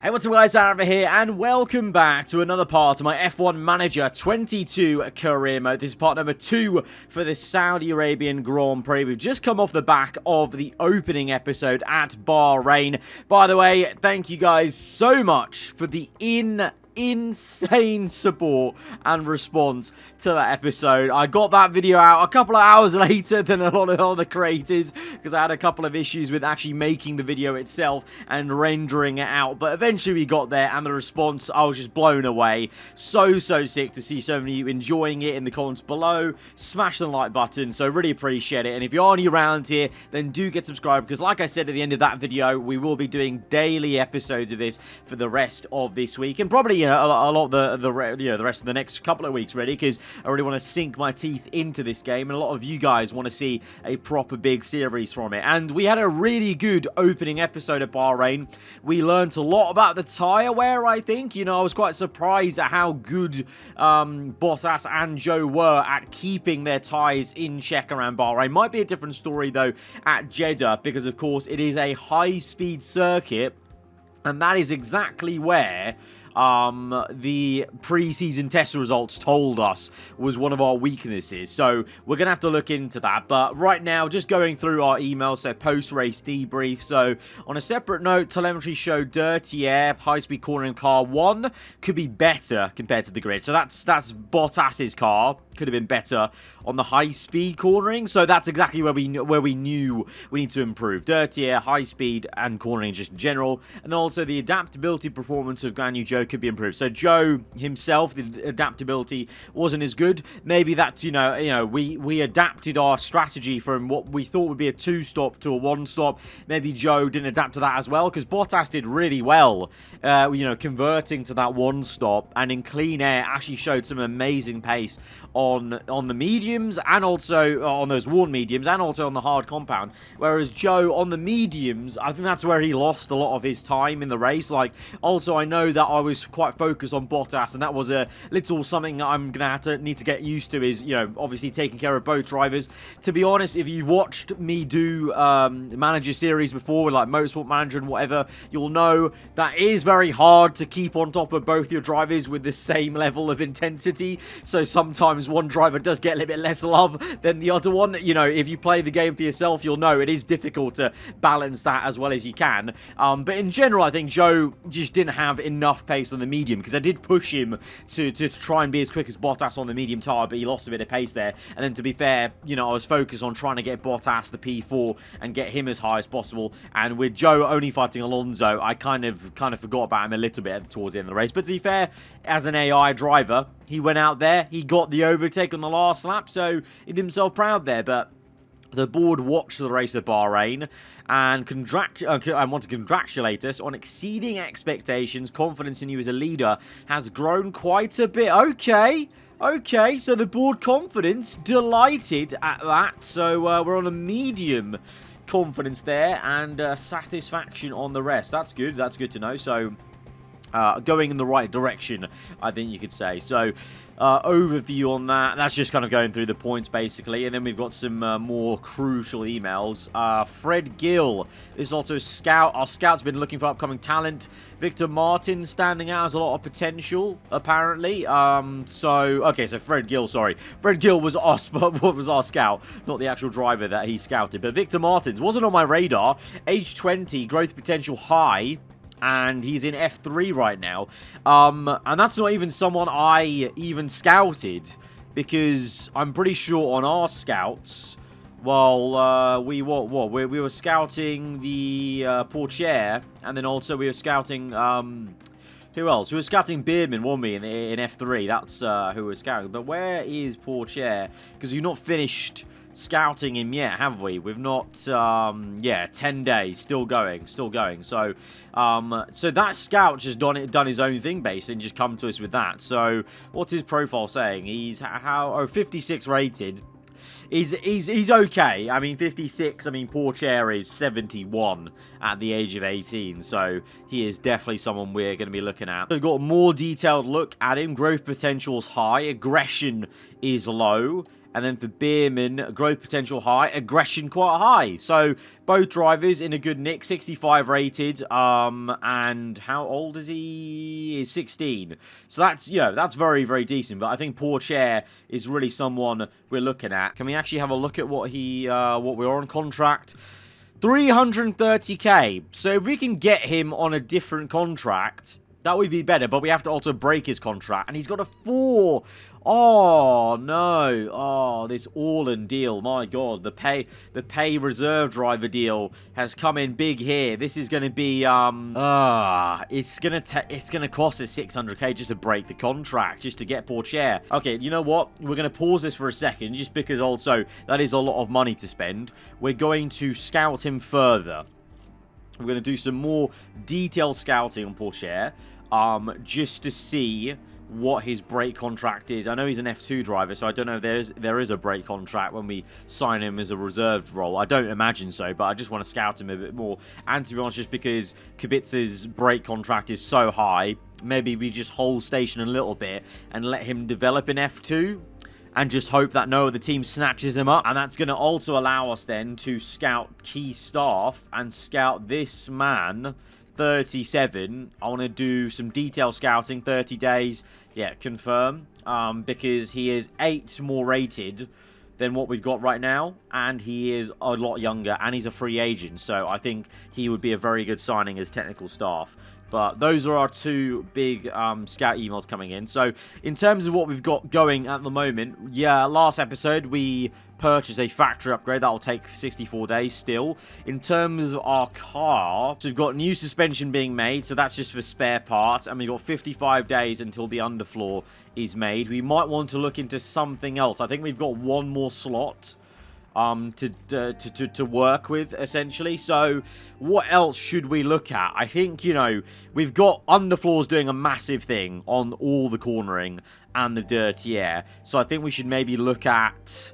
Hey, what's up guys, Aarava here, and welcome back to another part of my F1 Manager 22 career mode. This is part number 2 for the Saudi Arabian Grand Prix. We've just come off the back of the opening episode at Bahrain. By the way, thank you guys so much for the insane support and response to that episode. I got that video out a couple of hours later than a lot of other creators because I had a couple of issues with actually making the video itself and rendering it out, but eventually we got there, and the response, I was just blown away. So sick to see so many of you enjoying it in the comments below. Smash the like button, so really appreciate it. And if you're new around here, then do get subscribed, because like I said at the end of that video, we will be doing daily episodes of this for the rest of this week, and probably a lot of the rest of the next couple of weeks, really, because I really want to sink my teeth into this game, and a lot of you guys want to see a proper big series from it. And we had a really good opening episode of Bahrain. We learned a lot about the tyre wear, I think. You know, I was quite surprised at how good Bottas and Joe were at keeping their tyres in check around Bahrain. Might be a different story, though, at Jeddah, because, of course, it is a high-speed circuit, and that is exactly where the pre-season test results told us was one of our weaknesses. So we're going to have to look into that. But right now, just going through our emails, so post-race debrief. So on a separate note, telemetry showed dirty air, high-speed cornering car 1 could be better compared to the grid. So that's Bottas's car. Could have been better on the high-speed cornering. So that's exactly where we knew we need to improve. Dirty air, high speed, and cornering just in general. And then also the adaptability performance of Guan Yu Zhou could be improved. So Zhou himself, the adaptability wasn't as good. Maybe that's, we adapted our strategy from what we thought would be a 2-stop to a 1-stop. Maybe Zhou didn't adapt to that as well, because Bottas did really well, converting to that 1-stop, and in clean air actually showed some amazing pace on the mediums, and also on those worn mediums, and also on the hard compound. Whereas Joe on the mediums, I think that's where he lost a lot of his time in the race. Like, also I know that I was quite focused on Bottas, and that was a little something I'm gonna need to get used to, is, obviously taking care of both drivers. To be honest, if you've watched me do manager series before with like Motorsport Manager and whatever, you'll know that it is very hard to keep on top of both your drivers with the same level of intensity. So sometimes one driver does get a little bit less love than the other one. If you play the game for yourself, you'll know it is difficult to balance that as well as you can. But in general, I think Joe just didn't have enough pace on the medium, because I did push him to try and be as quick as Bottas on the medium tyre, but he lost a bit of pace there. And then, to be fair, I was focused on trying to get Bottas the P4 and get him as high as possible. And with Joe only fighting Alonso, I kind of forgot about him a little bit towards the end of the race. But to be fair, as an AI driver, he went out there, he got the overtake on the last lap, so he did himself proud there. But the board watched the race of Bahrain and want to congratulate us on exceeding expectations. Confidence in you as a leader has grown quite a bit. Okay, so the board confidence, delighted at that. So we're on a medium confidence there, and satisfaction on the rest. That's good to know. So going in the right direction, I think you could say. So, overview on that. That's just kind of going through the points, basically. And then we've got some more crucial emails. Fred Gill is also a scout. Our scout's been looking for upcoming talent. Victor Martin standing out, has a lot of potential, apparently. So Fred Gill, sorry. Fred Gill was our scout, not the actual driver that he scouted. But Victor Martins wasn't on my radar. Age 20, growth potential high, and he's in F3 right now. And that's not even someone I even scouted, because I'm pretty sure on our scouts, well, we were scouting the Portier, and then also we were scouting who else? We were scouting Beerman, weren't we, in F3? That's who we were scouting. But where is Portier? Because we've not finished scouting him yet, have we? We've not, 10 days, still going. So that scout just done his own thing, basically, and just come to us with that. So, what's his profile saying? He's 56 rated. He's okay. I mean, 56. I mean, Portier is 71 at the age of 18. So he is definitely someone we're going to be looking at. We've got a more detailed look at him. Growth potential is high. Aggression is low. And then for Bierman, growth potential high, aggression quite high. So both drivers in a good nick, 65 rated. And how old is he? He's 16. So that's, that's very, very decent. But I think Pourchaire is really someone we're looking at. Can we actually have a look at what we're on contract? 330k. So if we can get him on a different contract, that would be better, but we have to also break his contract. And he's got a 4. Oh, no. Oh, this all-in deal. My God. The pay reserve driver deal has come in big here. This is going to be, it's going to cost us 600k just to break the contract, just to get Pourchaire. Okay, you know what? We're going to pause this for a second, just because also that is a lot of money to spend. We're going to scout him further. We're going to do some more detailed scouting on Pourchaire, just to see what his break contract is. I know he's an F2 driver, so I don't know if there is a break contract when we sign him as a reserved role. I don't imagine so, but I just want to scout him a bit more. And to be honest, just because Kubica's break contract is so high, maybe we just hold station a little bit and let him develop in F2. And just hope that no other team snatches him up. And that's going to also allow us then to scout key staff and scout this man, 37. I want to do some detail scouting, 30 days. Yeah, confirm. Because he is 8 more rated than what we've got right now. And he is a lot younger. And he's a free agent. So I think he would be a very good signing as technical staff. But those are our 2 big scout emails coming in. So in terms of what we've got going at the moment, yeah, last episode we purchased a factory upgrade. That will take 64 days still. In terms of our car, so we've got new suspension being made. So that's just for spare parts. And we've got 55 days until the underfloor is made. We might want to look into something else. I think we've got 1 more slot to work with, essentially. So what else should we look at? I think, we've got underfloors doing a massive thing on all the cornering and the dirty air. So I think we should maybe look at,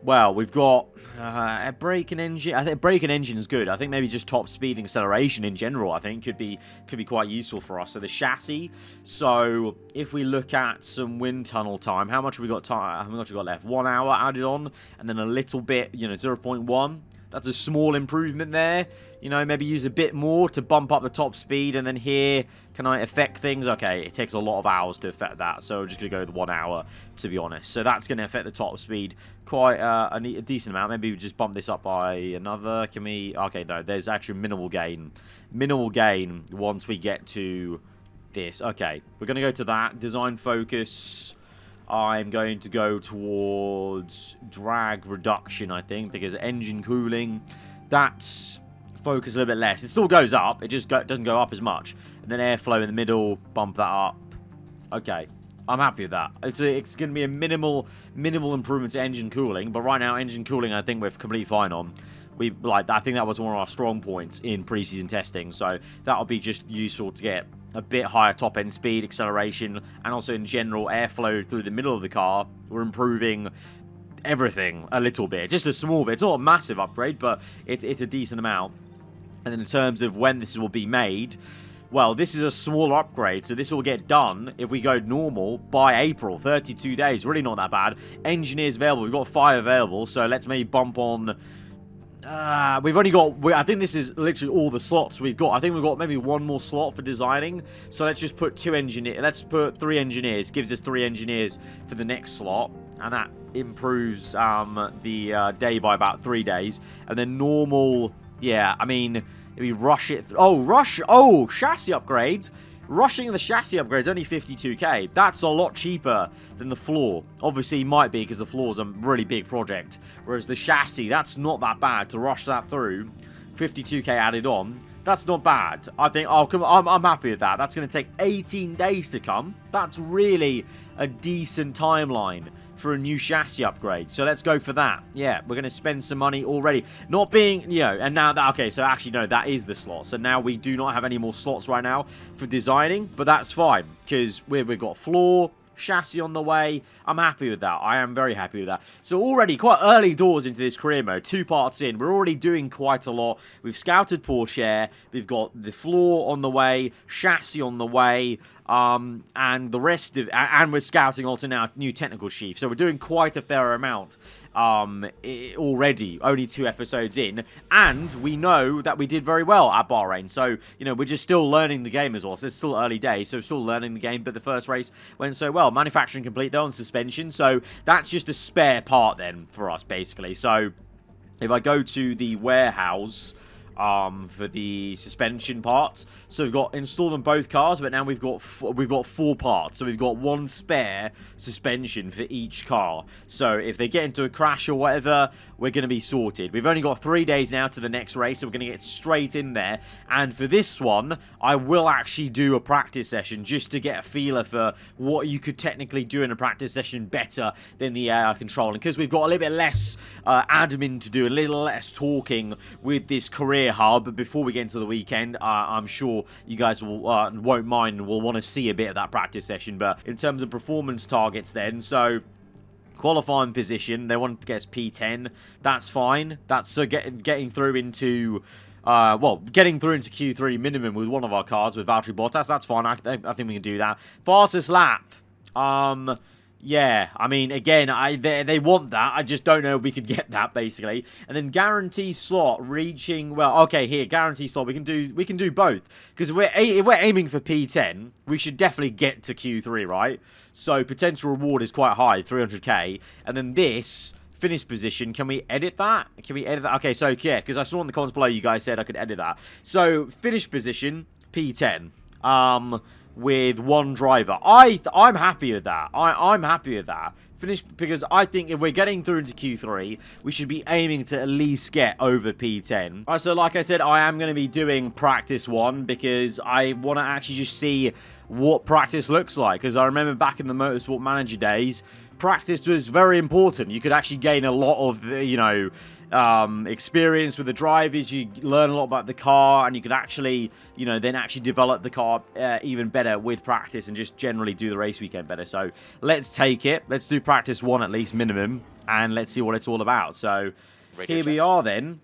well, we've got a brake and engine. I think brake and engine is good. I think maybe just top speed and acceleration in general, I think could be quite useful for us. So the chassis. So if we look at some wind tunnel time, how much have we got time? How much have we got left? 1 hour added on, and then a little bit, 0.1. That's a small improvement there. Maybe use a bit more to bump up the top speed. And then here, can I affect things? Okay, it takes a lot of hours to affect that. So I'm just going to go with 1 hour, to be honest. So that's going to affect the top speed quite a decent amount. Maybe we just bump this up by another. Can we? Okay, no, there's actually minimal gain. Minimal gain once we get to this. Okay, we're going to go to that. Design focus. I'm going to go towards drag reduction, I think, because engine cooling, that's focus a little bit less. It still goes up, it just doesn't go up as much. And then airflow in the middle, bump that up. Okay, I'm happy with that. It's going to be a minimal improvement to engine cooling, but right now engine cooling I think we're completely fine on. I think that was one of our strong points in preseason testing, so that'll be just useful to get a bit higher top end speed, acceleration, and also in general airflow through the middle of the car. We're improving everything a little bit, just a small bit. It's not a massive upgrade, but it's a decent amount. And then in terms of when this will be made, well, this is a smaller upgrade, so this will get done if we go normal by April. 32 days, really not that bad. Engineers available, we've got 5 available, so let's maybe bump on. We've only got, I think this is literally all the slots we've got. I think we've got maybe 1 more slot for designing. So let's just put 2 engineers. Let's put 3 engineers. Gives us 3 engineers for the next slot. And that improves the day by about 3 days. And then normal, yeah, I mean, if we rush it. Chassis upgrades. Rushing the chassis upgrade is only 52k. That's a lot cheaper than the floor. Obviously, it might be because the floor is a really big project. Whereas the chassis, that's not that bad to rush that through. 52k added on. That's not bad. I think, I'm happy with that. That's going to take 18 days to come. That's really a decent timeline for a new chassis upgrade. So let's go for that. Yeah, we're going to spend some money already. Not being, and now that, okay, so actually, no, that is the slot. So now we do not have any more slots right now for designing, but that's fine because we've got floor, chassis on the way. I'm happy with that. I am very happy with that. So already quite early doors into this career mode, 2 parts in, we're already doing quite a lot. We've scouted Pourchaire. We've got the floor on the way, chassis on the way. and the rest of, and we're scouting also now new technical chief. So we're doing quite a fair amount already, only 2 episodes in, and we know that we did very well at Bahrain. So, you know, we're just still learning the game as well. So it's still early days, so we're still learning the game, but the first race went so well. Manufacturing complete though on suspension, so that's just a spare part then for us, basically. So if I go to the warehouse for the suspension parts, so we've got installed on both cars, but now we've got 4 parts, so we've got 1 spare suspension for each car. So if they get into a crash or whatever, we're going to be sorted. We've only got 3 days now to the next race, so we're going to get straight in there. And for this one, I will actually do a practice session just to get a feeler for what you could technically do in a practice session better than the AI controlling, because we've got a little bit less admin to do, a little less talking with this career hub before we get into the weekend. I'm sure you guys will won't mind and will want to see a bit of that practice session. But in terms of performance targets then, so qualifying position, they want to get us P10. That's fine. That's getting through into getting through into Q3 minimum with one of our cars with Valtteri Bottas. That's fine. I think we can do that. Fastest lap. Yeah, I mean, again, they want that. I just don't know if we could get that, basically. And then guarantee slot reaching. Well, okay, here guarantee slot. We can do both, because if we're aiming for P10, we should definitely get to Q3, right? So potential reward is quite high, 300k. And then this finish position. Can we edit that? Can we edit that? Okay, so yeah, because I saw in the comments below you guys said I could edit that. So finish position P10. With 1 driver. I'm happy with that. I'm happy with that. Finish, because I think if we're getting through into Q3, we should be aiming to at least get over P10. Alright, so like I said, I am going to be doing practice 1 because I want to actually just see what practice looks like. Because I remember back in the Motorsport Manager days, practice was very important. You could actually gain a lot of, you know, experience with the drivers. You learn a lot about the car, and you could actually, you know, then actually develop the car even better with practice and just generally do the race weekend better. So let's take it. Let's do practice 1 at least minimum, and let's see what it's all about. So here we are then.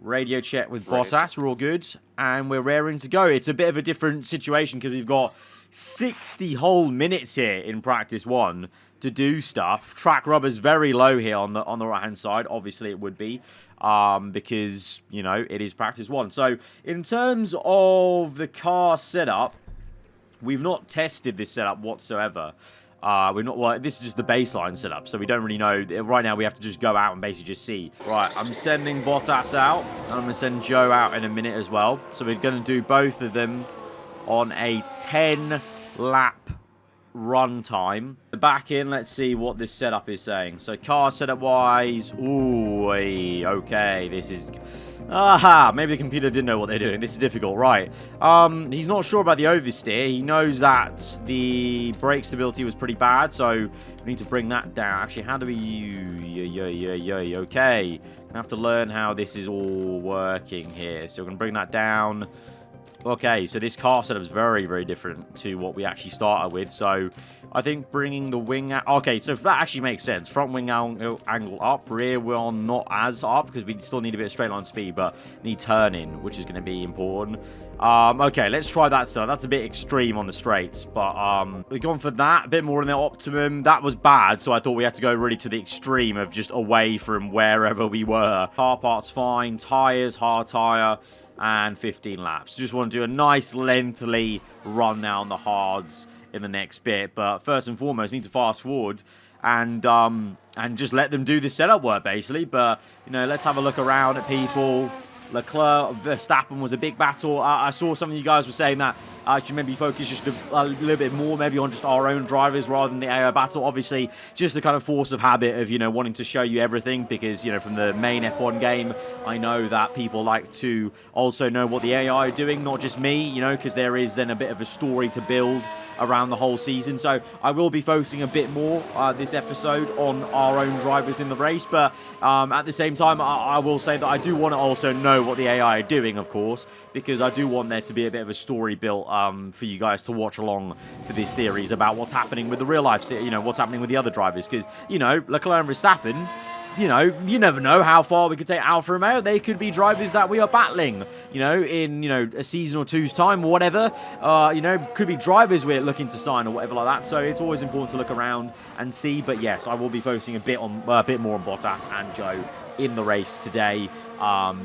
Radio check with Bottas. We're all good, and we're raring to go. It's a bit of a different situation because we've got 60 whole minutes here in practice 1 to do stuff. Track rubber's very low here on the right hand side. Obviously it would be because, you know, it is practice 1. So in terms of the car setup, we've not tested this setup whatsoever. Well, this is just the baseline setup, so we don't really know. Right now we have to just go out and basically just see. Right, I'm sending Bottas out, and I'm going to send Joe out in a minute as well. So we're going to do both of them on a 10 lap run time. Back in, let's see what this setup is saying. So car setup wise, ooh, okay, this is, maybe the computer didn't know what they're doing. This is difficult, right? He's not sure about the oversteer. He knows that the brake stability was pretty bad, so we need to bring that down. Actually, how do we, okay, I have to learn how this is all working here. So we're gonna bring that down. Okay, so this car setup is very, very different to what we actually started with. So I think bringing the wing out. Okay, so that actually makes sense. Front wing angle up, rear wheel not as up because we still need a bit of straight line speed, but need turning, which is going to be important. Okay, let's try that stuff. That's a bit extreme on the straights, but we've gone for that, a bit more in the optimum. That was bad, so I thought we had to go really to the extreme of just away from wherever we were. Car parts fine, tires, hard tire, and 15 laps. Just want to do a nice lengthy run now on the hards in the next bit, but first and foremost need to fast forward and just let them do the setup work basically. But you know, let's have a look around at people. Leclerc, Verstappen was a big battle. I saw some of you guys were saying that I should maybe focus just a little bit more maybe on just our own drivers rather than the AI battle. Obviously, just the kind of force of habit of, you know, wanting to show you everything because, you know, from the main F1 game, I know that people like to also know what the AI are doing, not just me, you know, because there is then a bit of a story to build around the whole season. So I will be focusing a bit more this episode on our own drivers in the race, but at the same time I will say that I do want to also know what the AI are doing, of course, because I do want there to be a bit of a story built for you guys to watch along for this series about what's happening with the real life, you know, what's happening with the other drivers, because, you know, Leclerc and Verstappen, you know, you never know how far we could take Alfa Romeo. They could be drivers that we are battling, you know, in, you know, a season or two's time or whatever. You know, could be drivers we're looking to sign or whatever like that. So it's always important to look around and see. But yes, I will be focusing a bit more on Bottas and Joe in the race today,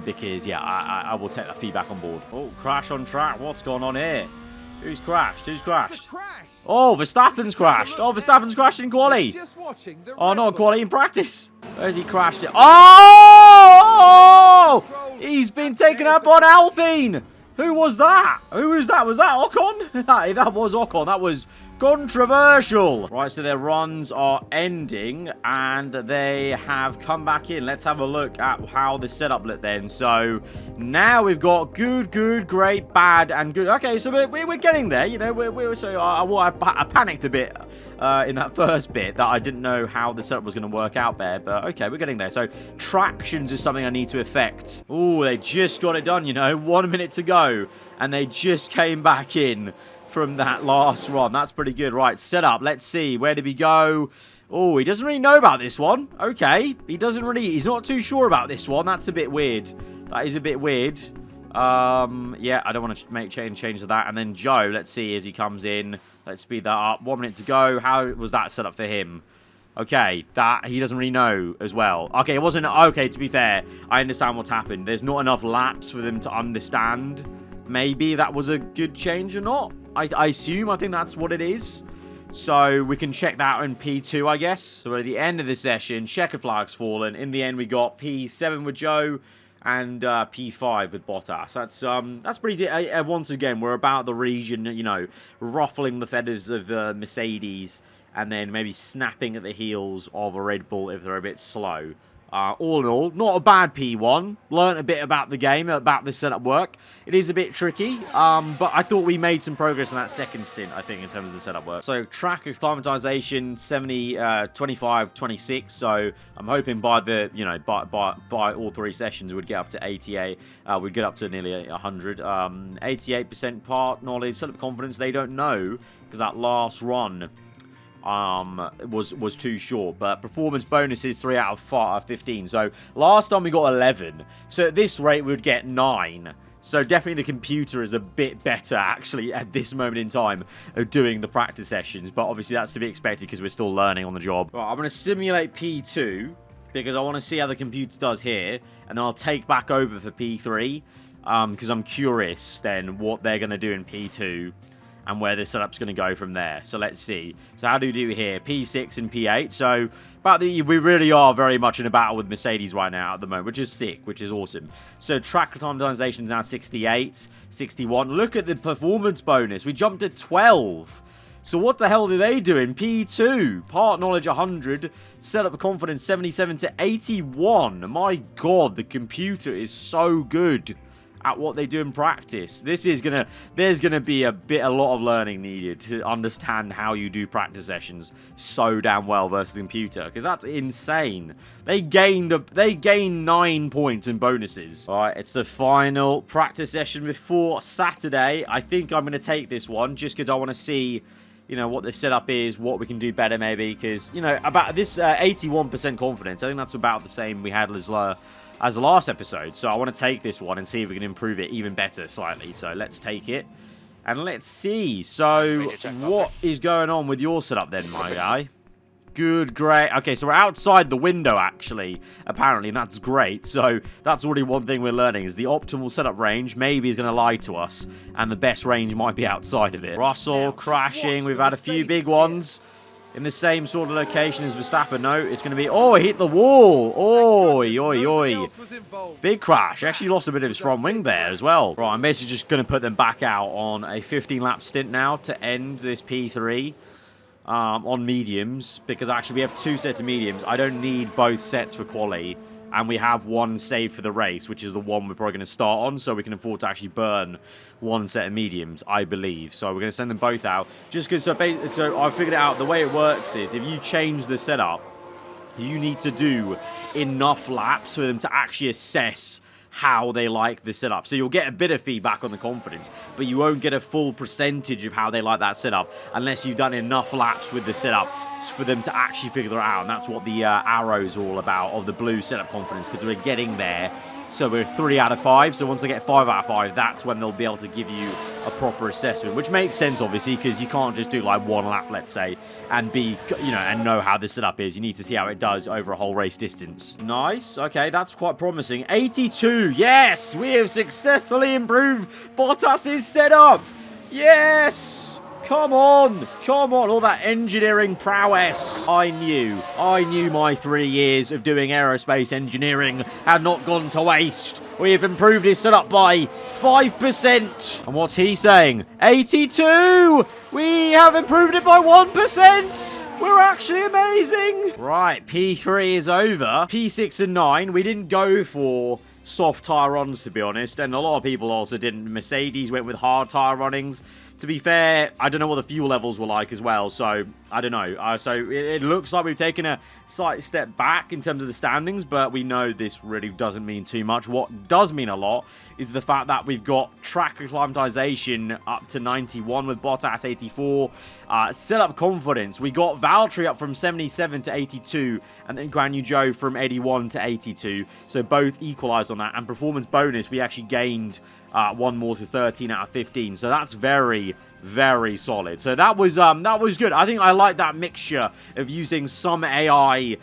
because yeah, I will take that feedback on board. Oh, crash on track. What's going on here? Who's crashed? Who's crashed? Oh, Verstappen's crashed. Oh, Verstappen's crashed in quali. Oh, not quali, in practice. Where's he crashed it? Oh! He's been taken up on Alpine. Who was that? Who was that? Was that Ocon? That was Ocon. That was controversial. Right, so their runs are ending and they have come back in. Let's have a look at how the setup looked then. So now we've got good, great, bad, and good. Okay, so we're getting there. You know, I panicked a bit in that first bit that I didn't know how the setup was going to work out there. But okay, we're getting there. So tractions is something I need to affect. Oh, they just got it done, you know. 1 minute to go. And they just came back in from that last run. That's pretty good. Right, setup. Let's see. Where did we go? Oh, he doesn't really know about this one. Okay. He's not too sure about this one. That's a bit weird. That is a bit weird. Yeah, I don't want to make change to that. And then Joe, let's see as he comes in. Let's speed that up. 1 minute to go. How was that set up for him? Okay, that he doesn't really know as well. Okay, it wasn't... Okay, to be fair, I understand what's happened. There's not enough laps for them to understand. Maybe that was a good change or not. I assume. I think that's what it is. So we can check that in P2, I guess. So we're at the end of the session. Checkered flag's fallen. In the end, we got P7 with Joe and P5 with Bottas. That's pretty... once again, we're about the region, you know, ruffling the feathers of Mercedes and then maybe snapping at the heels of a Red Bull if they're a bit slow. All in all, not a bad P1. Learned a bit about the game, about the setup work. It is a bit tricky, but I thought we made some progress in that second stint, I think, in terms of the setup work. So, track acclimatization, 25, 26. So, I'm hoping by the, you know, by all three sessions, we'd get up to 88. We'd get up to nearly 100. 88% part knowledge, setup confidence, they don't know, because that last run was too short. But performance bonuses 3 out of 15. So last time we got 11. So at this rate we would get 9. So definitely the computer is a bit better actually at this moment in time of doing the practice sessions. But obviously that's to be expected because we're still learning on the job. Right, I'm going to simulate P2 because I want to see how the computer does here, and then I'll take back over for P3 because I'm curious then what they're going to do in P2 and where the setup's going to go from there. So let's see. So how do we do here? P6 and P8. So we really are very much in a battle with Mercedes right now at the moment, which is sick, which is awesome. So track optimization is now 68, 61. Look at the performance bonus. We jumped to 12. So what the hell do they do in P2? Part knowledge 100, setup confidence 77 to 81. My God, the computer is so good at what they do in practice. There's gonna be a lot of learning needed to understand how you do practice sessions so damn well versus the computer, because that's insane. They gained 9 points in bonuses. All right, it's the final practice session before Saturday. I think I'm gonna take this one just because I want to see, you know, what the setup is, what we can do better maybe, because, you know, about this 81% confidence, I think that's about the same we had as the last episode. So I want to take this one and see if we can improve it even better slightly. So let's take it and let's see. So what is going on with your setup then, my guy? Good, great. Okay, so we're outside the window actually, apparently, and that's great. So that's already one thing we're learning, is the optimal setup range maybe is going to lie to us, and the best range might be outside of it. Russell crashing. We've had a few big ones in the same sort of location as Verstappen. No, it's going to be... Oh, he hit the wall. Oi, oi, oi. Big crash. Actually lost a bit of his front wing there as well. Right, I'm basically just going to put them back out on a 15-lap stint now to end this P3 on mediums, because actually we have 2 sets of mediums. I don't need both sets for quali, and we have one saved for the race, which is the one we're probably going to start on, so we can afford to actually burn 1 set of mediums, I believe. So we're going to send them both out, just because, so I figured it out. The way it works is, if you change the setup, you need to do enough laps for them to actually assess how they like the setup. So you'll get a bit of feedback on the confidence, but you won't get a full percentage of how they like that setup unless you've done enough laps with the setup for them to actually figure it out. And that's what the arrows are all about, of the blue setup confidence, because we're getting there. So we're 3 out of 5. So once they get 5 out of 5, that's when they'll be able to give you a proper assessment, which makes sense, obviously, because you can't just do like 1 lap, let's say, and be, and know how the setup is. You need to see how it does over a whole race distance. Nice. Okay, that's quite promising. 82. Yes, we have successfully improved Bottas's setup. Yes. Come on, all that engineering prowess. I knew my 3 years of doing aerospace engineering had not gone to waste. We have improved his setup by 5%. And what's he saying? 82! We have improved it by 1%! We're actually amazing! Right, P3 is over. P6 and 9, we didn't go for soft tyre runs, to be honest, and a lot of people also didn't. Mercedes went with hard tyre runnings. To be fair, I don't know what the fuel levels were like as well, so I don't know. So it looks like we've taken a slight step back in terms of the standings, but we know this really doesn't mean too much. What does mean a lot is the fact that we've got track acclimatization up to 91 with Bottas 84. Setup confidence, we got Valtteri up from 77 to 82, and then Guan Yu Zhou from 81 to 82. So both equalized on that. And performance bonus, we actually gained 1 more to 13 out of 15. So that's very, very solid. So that was good. I think I like that mixture of using some AI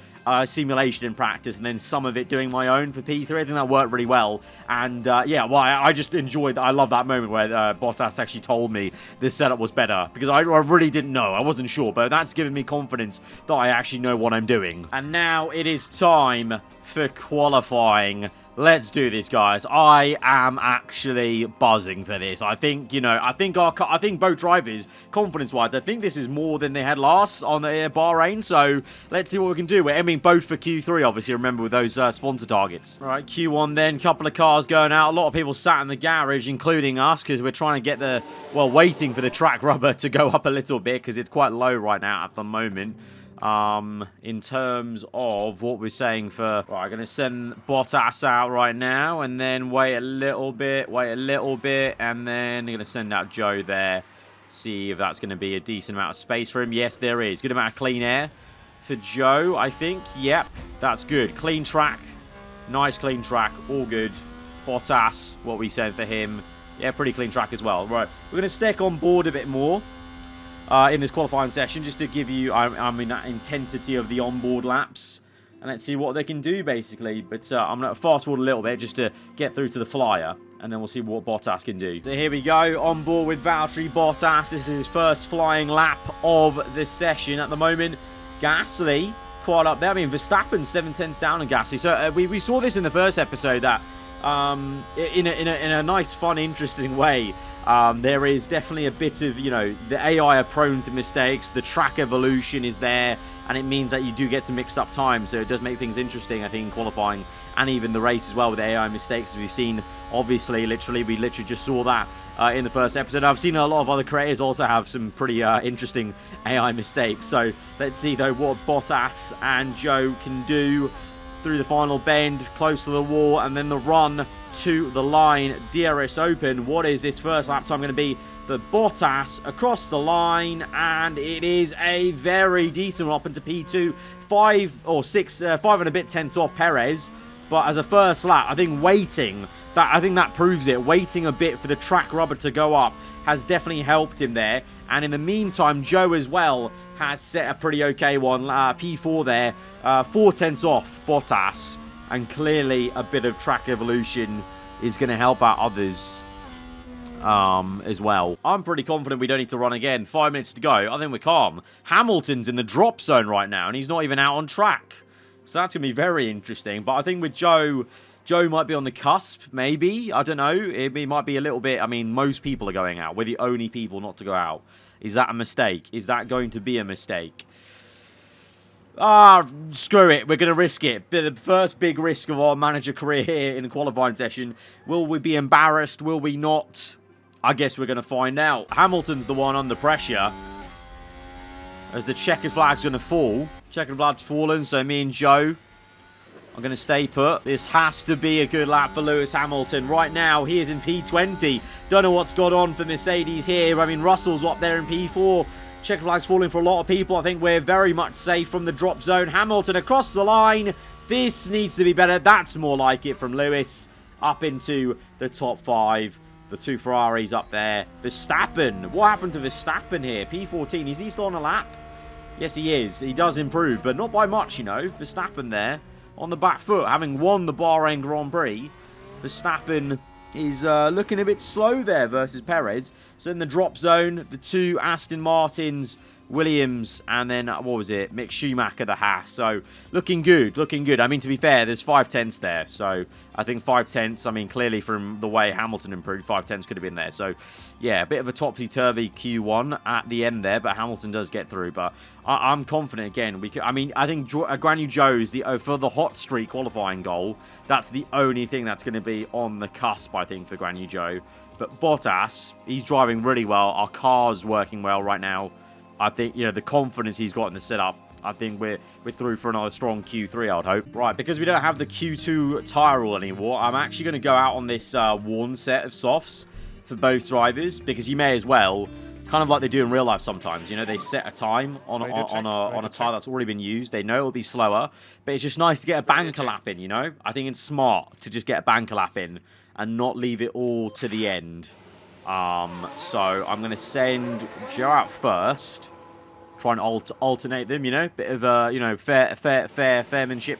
simulation in practice and then some of it doing my own for P3. I think that worked really well. And yeah, well, I just enjoyed that. I love that moment where Bottas actually told me this setup was better, because I really didn't know. I wasn't sure, but that's given me confidence that I actually know what I'm doing. And now it is time for qualifying. Let's do this, guys. I am actually buzzing for this. I think, I think both drivers, confidence-wise, I think this is more than they had last on the Bahrain. So let's see what we can do. We're aiming both for Q3, obviously, remember, with those sponsor targets. All right, Q1 then. Couple of cars going out. A lot of people sat in the garage, including us, because we're trying to get waiting for the track rubber to go up a little bit, because it's quite low right now at the moment. In terms of what we're saying for... Right, I'm going to send Bottas out right now, and then wait a little bit, and then I'm going to send out Joe there. See if that's going to be a decent amount of space for him. Yes, there is. Good amount of clean air for Joe, I think. Yep, that's good. Clean track. Nice clean track. All good. Bottas, what we said for him. Yeah, pretty clean track as well. Right, we're going to stick on board a bit more in this qualifying session, just to give you, that intensity of the onboard laps. And let's see what they can do, basically. But I'm going to fast forward a little bit just to get through to the flyer. And then we'll see what Bottas can do. So here we go, on board with Valtteri Bottas. This is his first flying lap of the session at the moment. Gasly, quite up there. I mean, Verstappen 7/10 down on Gasly. So we saw this in the first episode that, in a nice, fun, interesting way, there is definitely a bit of, the AI are prone to mistakes. The track evolution is there, and it means that you do get some mixed up time. So it does make things interesting, I think, in qualifying and even the race as well with AI mistakes, as we've seen. Obviously, we literally just saw that in the first episode. I've seen a lot of other creators also have some pretty interesting AI mistakes. So let's see, though, what Bottas and Joe can do through the final bend, close to the wall, and then the run to the line. DRS open. What is this first lap time going to be for Bottas across the line? And it is a very decent one up into P2. 5 and a bit tenths off Perez. But as a first lap, I think that proves it. Waiting a bit for the track rubber to go up has definitely helped him there. And in the meantime, Joe as well has set a pretty okay one. P4 there. 4 tenths off Bottas. And clearly a bit of track evolution is going to help out others as well. I'm pretty confident we don't need to run again. 5 minutes to go. I think we're calm. Hamilton's in the drop zone right now, and he's not even out on track. So that's going to be very interesting. But I think with Joe might be on the cusp, maybe. I don't know. It might be a little bit... I mean, most people are going out. We're the only people not to go out. Is that a mistake? Is that going to be a mistake? Screw it. We're going to risk it. The first big risk of our manager career here in a qualifying session. Will we be embarrassed? Will we not? I guess we're going to find out. Hamilton's the one under pressure, as the checkered flag's going to fall. Checkered flag's fallen, so me and Joe I'm going to stay put. This has to be a good lap for Lewis Hamilton. Right now, he is in P20. Don't know what's gone on for Mercedes here. I mean, Russell's up there in P4. Check flag's falling for a lot of people. I think we're very much safe from the drop zone. Hamilton across the line. This needs to be better. That's more like it from Lewis. Up into the top 5. The 2 Ferraris up there. Verstappen. What happened to Verstappen here? P14. Is he still on a lap? Yes, he is. He does improve, but not by much, you know. Verstappen there on the back foot, having won the Bahrain Grand Prix. Verstappen is looking a bit slow there versus Perez. So in the drop zone, the 2 Aston Martins, Williams, and then, what was it? Mick Schumacher, the Haas. So, looking good, looking good. I mean, to be fair, there's 5 tenths there. So, I think 5 tenths, I mean, clearly from the way Hamilton improved, 5 tenths could have been there. So, yeah, a bit of a topsy-turvy Q1 at the end there, but Hamilton does get through. But I'm confident, again, I think Guan Yu Zhou's for the hot streak qualifying goal, that's the only thing that's going to be on the cusp, I think, for Guan Yu Zhou. But Bottas, he's driving really well. Our car's working well right now. I think, you know, the confidence he's got in the setup, I think we're through for another strong Q3, I would hope. Right, because we don't have the Q2 tyre rule anymore, I'm actually going to go out on this worn set of softs for both drivers, because you may as well, kind of like they do in real life sometimes, you know, they set a time on a tyre that's already been used. They know it'll be slower, but it's just nice to get a banker lap in, you know? I think it's smart to just get a banker lap in and not leave it all to the end. So I'm going to send Joe out first. Try and alternate them, you know. Bit of, you know, fairmanship.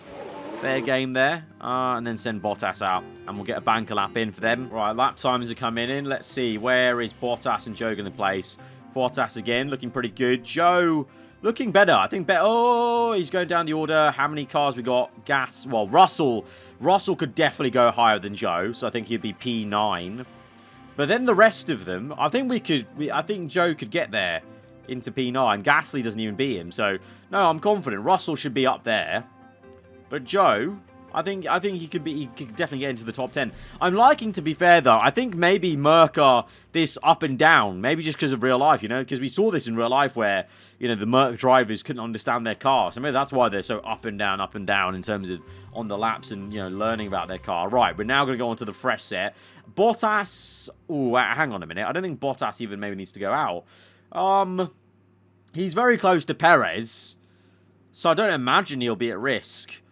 Fair game there. And then send Bottas out. And we'll get a banker lap in for them. Right, lap times are coming in. Let's see. Where is Bottas and Joe going to place? Bottas again, looking pretty good. Joe, looking better. I think better. Oh, he's going down the order. How many cars we got? Gas. Well, Russell could definitely go higher than Joe. So I think he'd be P9. But then the rest of them, I think I think Joe could get there into P9. Gasly doesn't even beat him. So, no, I'm confident. Russell should be up there. But Joe, I think he could definitely get into the top 10. I'm liking, to be fair, though, I think maybe Merc are this up and down. Maybe just because of real life, you know? Because we saw this in real life where, you know, the Merc drivers couldn't understand their car. So maybe that's why they're so up and down in terms of on the laps and, you know, learning about their car. Right, we're now going to go on to the fresh set. Bottas... Ooh, hang on a minute. I don't think Bottas even maybe needs to go out. He's very close to Perez. So I don't imagine he'll be at risk.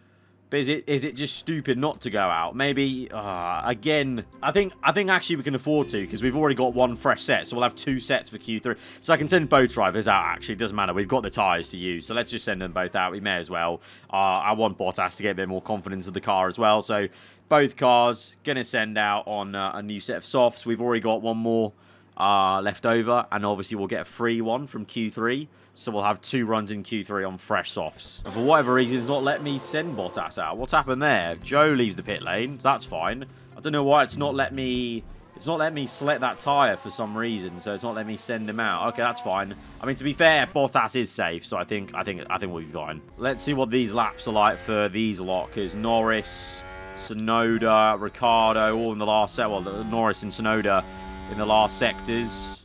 But is it just stupid not to go out? Maybe, again, I think actually we can afford to, because we've already got 1 fresh set, so we'll have 2 sets for Q3. So I can send both drivers out, actually. It doesn't matter. We've got the tyres to use, so let's just send them both out. We may as well. I want Bottas to get a bit more confidence of the car as well. So both cars going to send out on a new set of softs. We've already got 1 more left over, and obviously we'll get a free one from Q3. So we'll have 2 runs in Q3 on fresh softs. And for whatever reason, it's not let me send Bottas out. What's happened there? Joe leaves the pit lane. So that's fine. I don't know why it's not let me select that tyre for some reason. So it's not let me send him out. Okay, that's fine. I mean, to be fair, Bottas is safe. So I think we'll be fine. Let's see what these laps are like for these lot. Because Norris, Tsunoda, Ricciardo, all in the last set. Well, Norris and Tsunoda in the last sectors.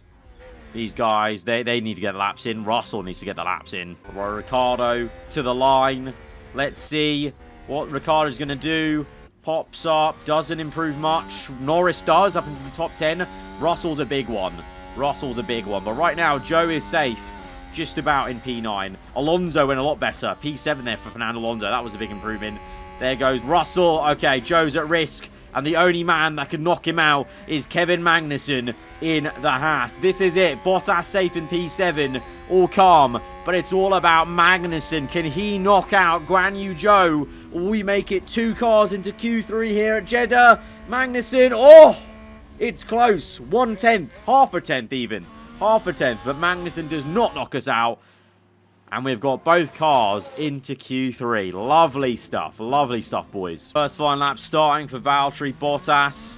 These guys, they need to get the laps in. Russell needs to get the laps in. Ricciardo to the line. Let's see what Ricciardo's going to do. Pops up. Doesn't improve much. Norris does up into the top 10. Russell's a big one. But right now, Joe is safe. Just about in P9. Alonso went a lot better. P7 there for Fernando Alonso. That was a big improvement. There goes Russell. Okay, Joe's at risk. And the only man that can knock him out is Kevin Magnussen in the Haas. This is it. Bottas safe in P7. All calm. But it's all about Magnussen. Can he knock out Guan Yu Zhou? We make it 2 cars into Q3 here at Jeddah. Magnussen. Oh! It's close. 1/10. Half a tenth even. Half a tenth. But Magnussen does not knock us out. And we've got both cars into Q3. Lovely stuff, boys. First line lap starting for Valtteri Bottas.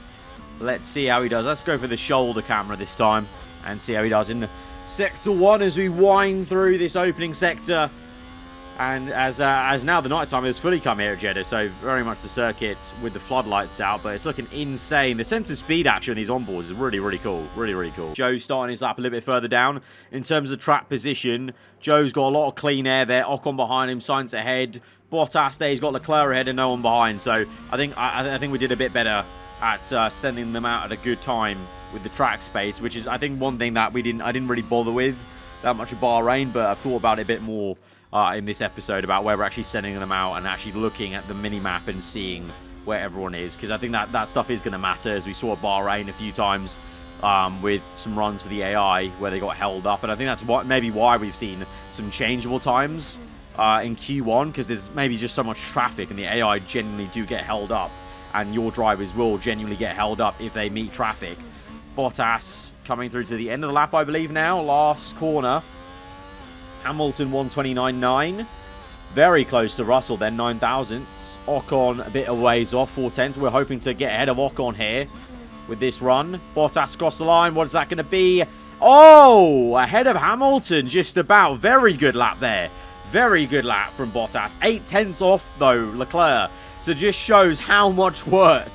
Let's see how he does. Let's go for the shoulder camera this time and see how he does in Sector 1 as we wind through this opening sector. And as now the night time has fully come here at Jeddah, so very much the circuit with the floodlights out, but it's looking insane. The sense of speed actually on these onboards is really, really cool. Really cool. Joe starting his lap a little bit further down. In terms of track position, Joe's got a lot of clean air there. Ocon behind him, Sainz ahead. Bottas there, he's got Leclerc ahead and no one behind. So I think we did a bit better at sending them out at a good time with the track space, which is, I think, one thing that I didn't really bother with that much of Bahrain, but I've thought about it a bit more in this episode about where we're actually sending them out and actually looking at the mini-map and seeing where everyone is, because I think that stuff is going to matter, as we saw at Bahrain a few times with some runs for the AI where they got held up, and I think that's maybe why we've seen some changeable times in Q1, because there's maybe just so much traffic and the AI genuinely do get held up, and your drivers will genuinely get held up if they meet traffic. Bottas coming through to the end of the lap, I believe now, last corner. Hamilton 129.9. Very close to Russell then, 9 thousandths. Ocon a bit of ways off, 4 tenths. We're hoping to get ahead of Ocon here with this run. Bottas across the line. What is that going to be? Oh, ahead of Hamilton just about. Very good lap there. Very good lap from Bottas. 8 tenths off, though, Leclerc. So just shows how much work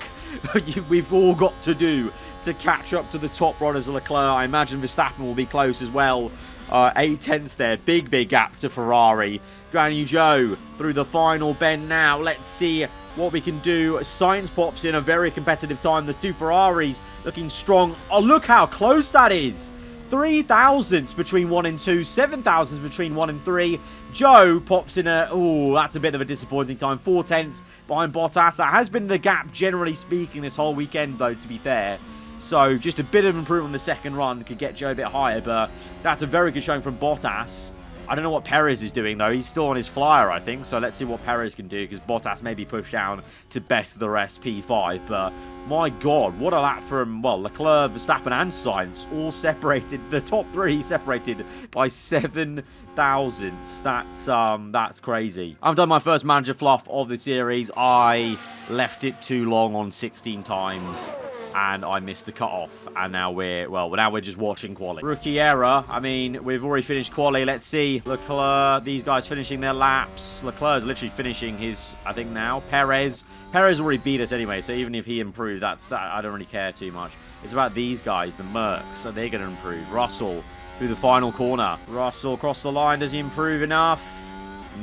we've all got to do to catch up to the top runners of Leclerc. I imagine Verstappen will be close as well. 8 tenths there. Big gap to Ferrari. Granny Joe through the final bend now. Let's see what we can do. Sainz pops in a very competitive time. The two Ferraris looking strong. Oh, look how close that is. 3 thousandths between 1 and 2. 7 thousandths between 1 and 3. Joe pops in a... Oh, that's a bit of a disappointing time. 4 tenths behind Bottas. That has been the gap, generally speaking, this whole weekend, though, to be fair. So just a bit of improvement on the second run could get Joe a bit higher, but that's a very good showing from Bottas. I don't know what Perez is doing, though. He's still on his flyer, I think. So let's see what Perez can do, because Bottas may be pushed down to best of the rest, P5. But my God, what a lap from, well, Leclerc, Verstappen, and Sainz, all separated. The top three separated by 7 thousandths. That's crazy. I've done my first manager fluff of the series. I left it too long on 16 times. And I missed the cutoff, and now we're just watching quali. Rookie error. I mean, we've already finished quali. Let's see Leclerc. These guys finishing their laps. Leclerc's literally finishing his, I think now. Perez already beat us anyway, so even if he improved, I don't really care too much. It's about these guys, the Mercs. So they're going to improve. Russell through the final corner. Russell across the line. Does he improve enough?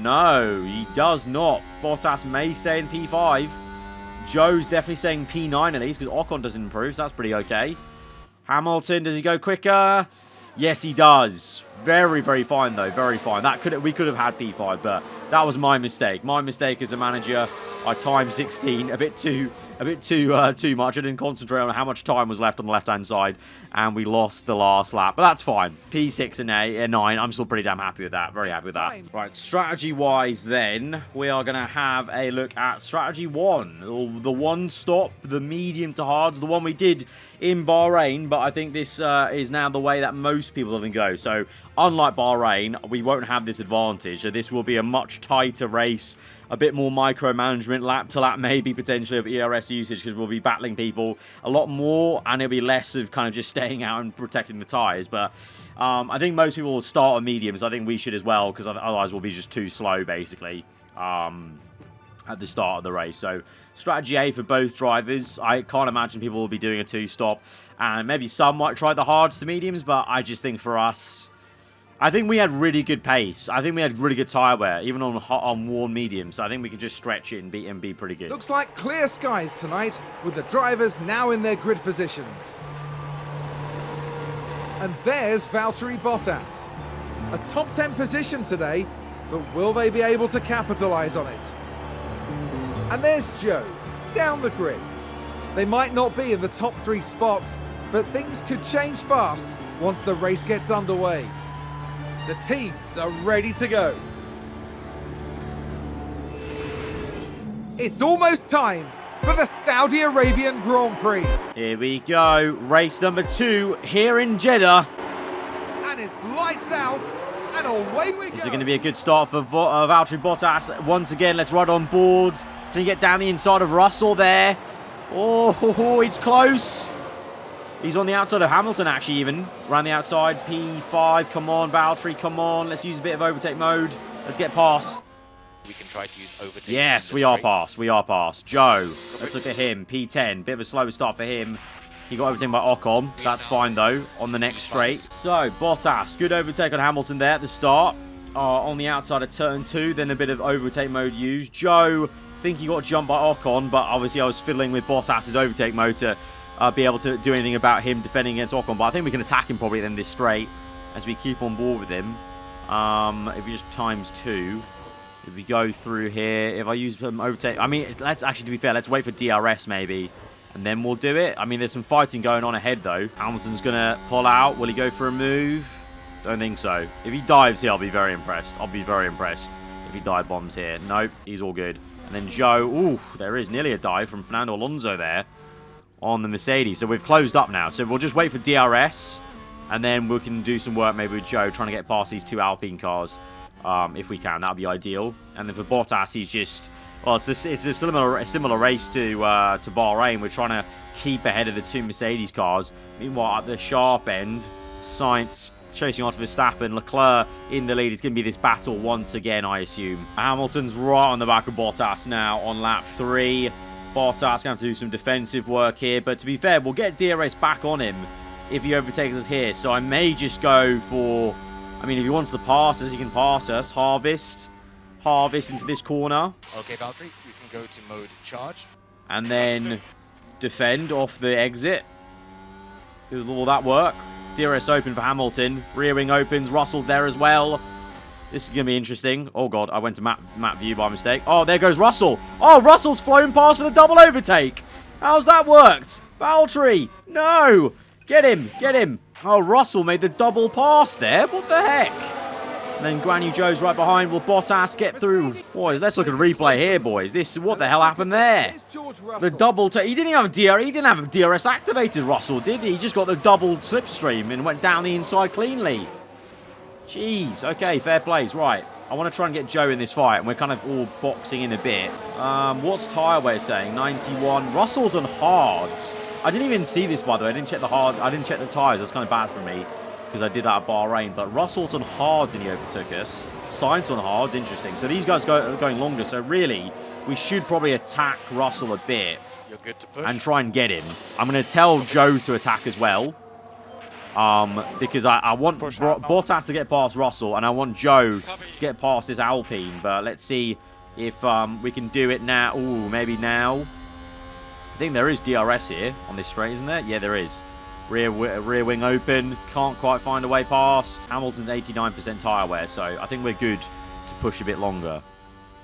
No, he does not. Bottas may stay in P5. Joe's definitely saying P9 at least, because Ocon doesn't improve, so that's pretty okay. Hamilton, does he go quicker? Yes, he does. Very fine, though. Very fine. We could have had P5, but that was my mistake. My mistake as a manager. I timed 16 a bit too much. I didn't concentrate on how much time was left on the left-hand side, and we lost the last lap. But that's fine. P6 and 9. I'm still pretty damn happy with that. Very happy with that. Right, strategy-wise then, we are going to have a look at strategy 1. The one stop, the medium to hards, the one we did in Bahrain, but I think this is now the way that most people are going to go. So, unlike Bahrain, we won't have this advantage. So this will be a much tighter race, a bit more micromanagement, lap to lap maybe potentially of ERS usage, because we'll be battling people a lot more, and it'll be less of kind of just staying out and protecting the tyres. But I think most people will start on mediums. I think we should as well, because otherwise we'll be just too slow basically at the start of the race. So strategy A for both drivers. I can't imagine people will be doing a 2-stop, and maybe some might try the hards to mediums, but I just think for us, I think we had really good pace. I think we had really good tyre wear, even on worn mediums. So I think we can just stretch it and be pretty good. Looks like clear skies tonight, with the drivers now in their grid positions. And there's Valtteri Bottas. A top 10 position today, but will they be able to capitalise on it? And there's Joe, down the grid. They might not be in the top 3 spots, but things could change fast once the race gets underway. The teams are ready to go. It's almost time for the Saudi Arabian Grand Prix. Here we go. Race number 2 here in Jeddah. And it's lights out and away we go. Is it going to be a good start for Valtteri Bottas? Once again, let's ride on boards. Can he get down the inside of Russell there? Oh, it's close. He's on the outside of Hamilton, actually, even. Around the outside. P5. Come on, Valtteri. Come on. Let's use a bit of overtake mode. Let's get past. We can try to use overtake. Yes, we are past. We are past. Joe. Let's look at him. P10. Bit of a slower start for him. He got overtaken by Ocon. That's fine, though, on the next straight. So, Bottas. Good overtake on Hamilton there at the start. are on the outside of turn 2. Then a bit of overtake mode used. Joe, I think he got jumped by Ocon, but obviously I was fiddling with Bottas's overtake mode to be able to do anything about him defending against Ocon. But I think we can attack him probably then this straight as we keep on board with him. If we just times 2. If we go through here, if I use some overtake... I mean, let's actually, to be fair, let's wait for DRS maybe. And then we'll do it. I mean, there's some fighting going on ahead, though. Hamilton's going to pull out. Will he go for a move? Don't think so. If he dives here, I'll be very impressed. I'll be very impressed if he dive bombs here. Nope, he's all good. And then Joe... Ooh, there is nearly a dive from Fernando Alonso there on the Mercedes. So we've closed up now. So we'll just wait for DRS. And then we can do some work maybe with Joe, trying to get past these 2 Alpine cars. If we can, that'd be ideal. And then for Bottas, he's just... Well, it's a similar race to Bahrain. We're trying to keep ahead of the 2 Mercedes cars. Meanwhile, at the sharp end, Sainz chasing after Verstappen, Leclerc in the lead. It's going to be this battle once again, I assume. Hamilton's right on the back of Bottas now on lap 3. Bottas going to have to do some defensive work here. But to be fair, we'll get DRS back on him if he overtakes us here. So I may just go for... I mean, if he wants to pass us, he can pass us. Harvest into this corner. Okay, Valtteri, you can go to mode charge. And then defend off the exit. Will that work? DRS open for Hamilton. Rear wing opens. Russell's there as well. This is going to be interesting. Oh, God. I went to map view by mistake. Oh, there goes Russell. Oh, Russell's flown past for the double overtake. How's that worked? Valtteri. No. Get him. Get him. Oh, Russell made the double pass there. What the heck? And then Guan Yu Zhou's right behind. Will Bottas get through? Boys, let's look at a replay here, boys. What the hell happened there? The double... He didn't have a DRS activated, Russell, did he? He just got the double slipstream and went down the inside cleanly. Jeez. Okay, fair plays. Right. I want to try and get Joe in this fight, and we're kind of all boxing in a bit. What's tyre wear saying? 91. Russell's on hards. I didn't even see this, by the way. I didn't check the tyres. That's kind of bad for me, because I did that at Bahrain. But Russell's on hards and he overtook us. Sainz on hards. Interesting. So these guys are going longer. So really, we should probably attack Russell a bit. You're good to push. And try and get him. I'm going to tell Joe to attack as well. Because I want Bottas to get past Russell, and I want Joe to get past this Alpine. But let's see if we can do it now. Ooh, maybe now. I think there is DRS here on this straight, isn't there? Yeah, there is. Rear wing open. Can't quite find a way past. Hamilton's 89% tyre wear, so I think we're good to push a bit longer